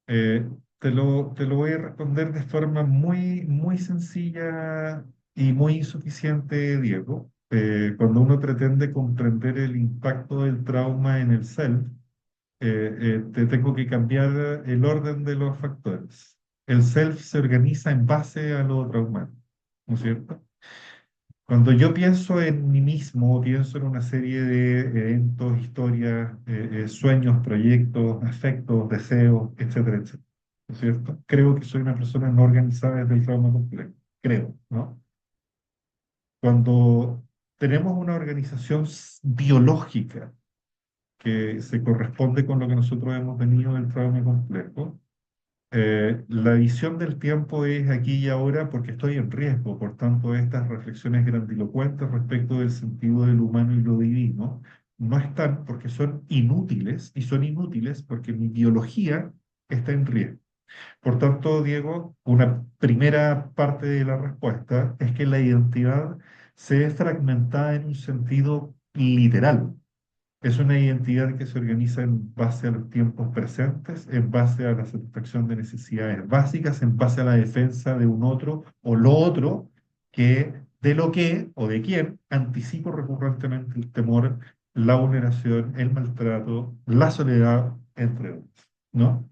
Eh, te lo voy a responder de forma muy sencilla y muy insuficiente, Diego. Cuando uno pretende comprender el impacto del trauma en el self, te tengo que cambiar el orden de los factores. El self se organiza en base a lo traumático, ¿no es cierto? Cuando yo pienso en mí mismo, pienso en una serie de eventos, historias, sueños, proyectos, afectos, deseos, etcétera, etcétera. ¿No es cierto? Creo que soy una persona no organizada desde el trauma complejo. Creo, ¿no? Cuando tenemos una organización biológica que se corresponde con lo que nosotros hemos venido del trauma complejo, la visión del tiempo es aquí y ahora porque estoy en riesgo. Por tanto, estas reflexiones grandilocuentes respecto del sentido del humano y lo divino no están porque son inútiles y son inútiles porque mi biología está en riesgo. Por tanto, Diego, una primera parte de la respuesta es que la identidad se ve fragmentada en un sentido literal. Es una identidad que se organiza en base a los tiempos presentes, en base a la satisfacción de necesidades básicas, en base a la defensa de un otro o lo otro, que de lo que o de quién anticipo recurrentemente el temor, la vulneración, el maltrato, la soledad, entre otros, ¿no?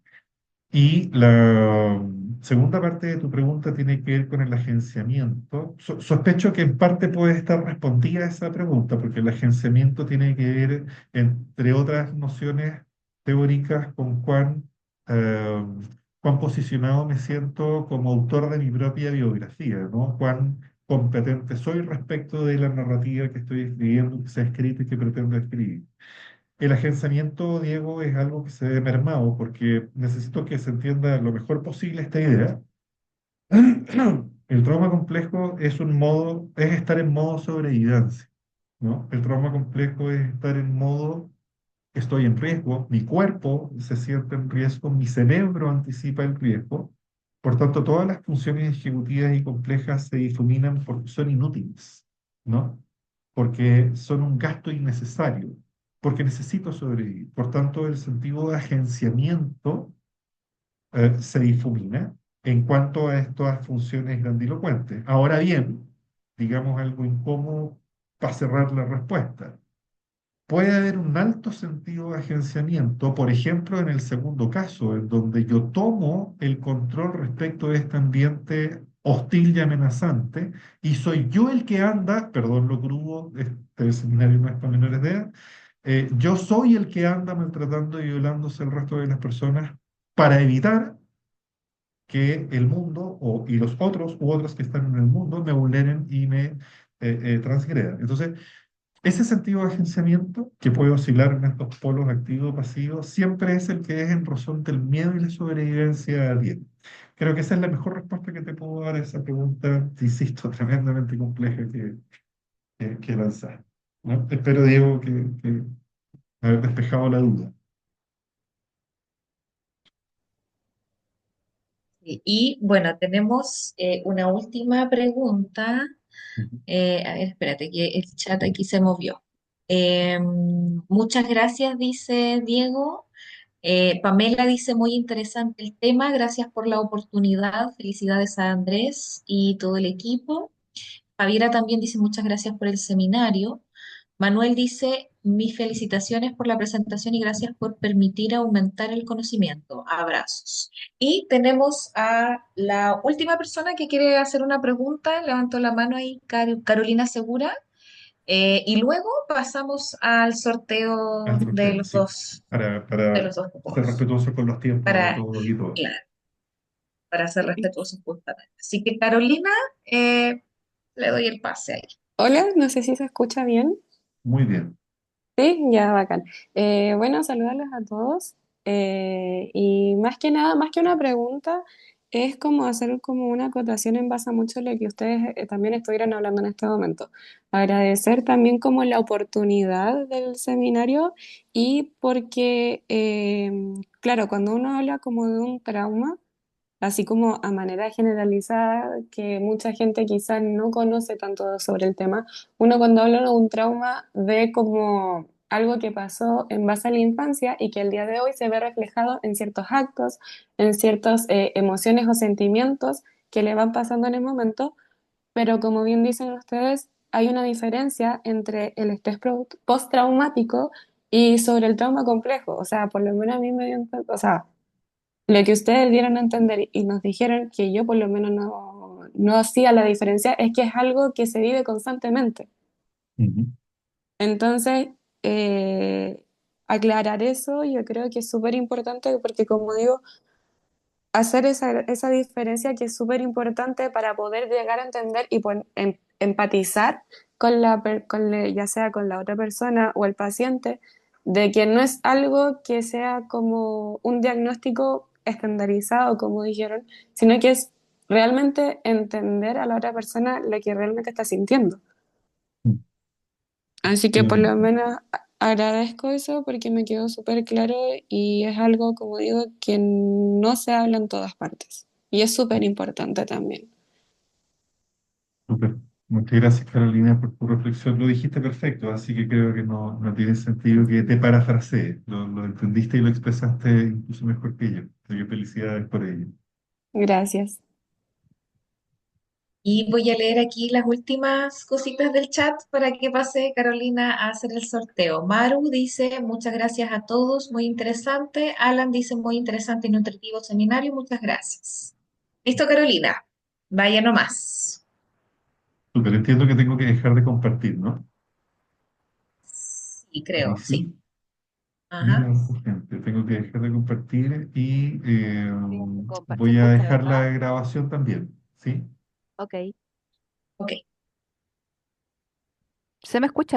Y la segunda parte de tu pregunta tiene que ver con el agenciamiento. Sospecho que en parte puede estar respondida a esa pregunta, porque el agenciamiento tiene que ver, entre otras nociones teóricas, con eh, cuán posicionado me siento como autor de mi propia biografía, ¿no? Cuán competente soy respecto de la narrativa que estoy escribiendo, que se ha escrito y que pretendo escribir. El agenciamiento, Diego, es algo que se ve mermado porque necesito que se entienda lo mejor posible esta idea. El trauma complejo es es estar en modo sobrevivencia, ¿no? El trauma complejo es estar en modo estoy en riesgo, mi cuerpo se siente en riesgo, mi cerebro anticipa el riesgo. Por tanto, todas las funciones ejecutivas y complejas se difuminan porque son inútiles, ¿no? Porque son un gasto innecesario, porque necesito sobrevivir. Por tanto, el sentido de agenciamiento se difumina en cuanto a estas funciones grandilocuentes. Ahora bien, digamos algo incómodo para cerrar la respuesta. Puede haber un alto sentido de agenciamiento, por ejemplo, en el segundo caso, en donde yo tomo el control respecto de este ambiente hostil y amenazante, y soy yo el que anda, perdón lo crudo, este seminario no es para menores de edad, yo soy el que anda maltratando y violándose el resto de las personas para evitar que el mundo y los otros u otras que están en el mundo me vulneren y me transgredan. Entonces, ese sentido de agenciamiento, que puede oscilar en estos polos activo-pasivo, siempre es el que es en razón del miedo y la sobrevivencia a tiempo. Creo que esa es la mejor respuesta que te puedo dar a esa pregunta, te insisto, tremendamente compleja que lanzar, ¿no? Espero, Diego, que haber despejado la duda. Y bueno, tenemos una última pregunta. Ujú. A ver, espérate, que el chat aquí se movió. Muchas gracias, dice Diego. Pamela dice, muy interesante el tema, gracias por la oportunidad. Felicidades a Andrés y todo el equipo. Javiera también dice, muchas gracias por el seminario. Manuel dice, mis felicitaciones por la presentación y gracias por permitir aumentar el conocimiento. Abrazos. Y tenemos a la última persona que quiere hacer una pregunta. Levantó la mano ahí, Carolina Segura. Y luego pasamos al sorteo Al sorteo, sí, de para los dos ser cupos, respetuoso con los tiempos de para, todos y todas. claro, para ser respetuosos justamente. Así que Carolina, le doy el pase ahí. Hola, no sé si se escucha bien. Muy bien. Sí, ya, bacán. Bueno, saludarlos a todos. Y más que nada, más que una pregunta, es como hacer como una acotación en base a mucho lo que ustedes también estuvieron hablando en este momento. Agradecer también como la oportunidad del seminario y porque, claro, cuando uno habla como de un trauma, así como a manera generalizada, que mucha gente quizás no conoce tanto sobre el tema, uno cuando habla de un trauma ve como algo que pasó en base a la infancia y que el día de hoy se ve reflejado en ciertos actos, en ciertas emociones o sentimientos que le van pasando en el momento, pero como bien dicen ustedes, hay una diferencia entre el estrés postraumático y sobre el trauma complejo. O sea, por lo menos a mí me dio, o sea, lo que ustedes dieron a entender y nos dijeron que yo por lo menos no hacía la diferencia es que es algo que se vive constantemente. Ujú. Entonces, eh, aclarar eso yo creo que es súper importante porque como digo, hacer esa diferencia que es súper importante para poder llegar a entender y empatizar con ya sea con la otra persona o el paciente, de que no es algo que sea como un diagnóstico estandarizado, como dijeron, sino que es realmente entender a la otra persona lo que realmente está sintiendo. Así que por lo Efectivamente. menos agradezco eso porque me quedó súper claro y es algo, como digo, que no se habla en todas partes. Y es súper importante también. Súper. Muchas gracias, Carolina, por tu reflexión. Lo dijiste perfecto, así que creo que no tiene sentido que te parafrasee. Lo entendiste y lo expresaste incluso mejor que yo. Así que felicidades por ello. Gracias. Y voy a leer aquí las últimas cositas del chat para que pase Carolina a hacer el sorteo. Maru dice, muchas gracias a todos, muy interesante. Alan dice, muy interesante y nutritivo seminario, muchas gracias. Listo, Carolina, vaya nomás. Súper, entiendo que tengo que dejar de compartir, ¿no? Sí, Ahí creo, sí. sí. Mira, Ajá, gente, tengo que dejar de compartir y Bien, se voy a escucha, dejar ¿verdad? la grabación también, ¿sí? Ok. ok. ¿Se me escucha?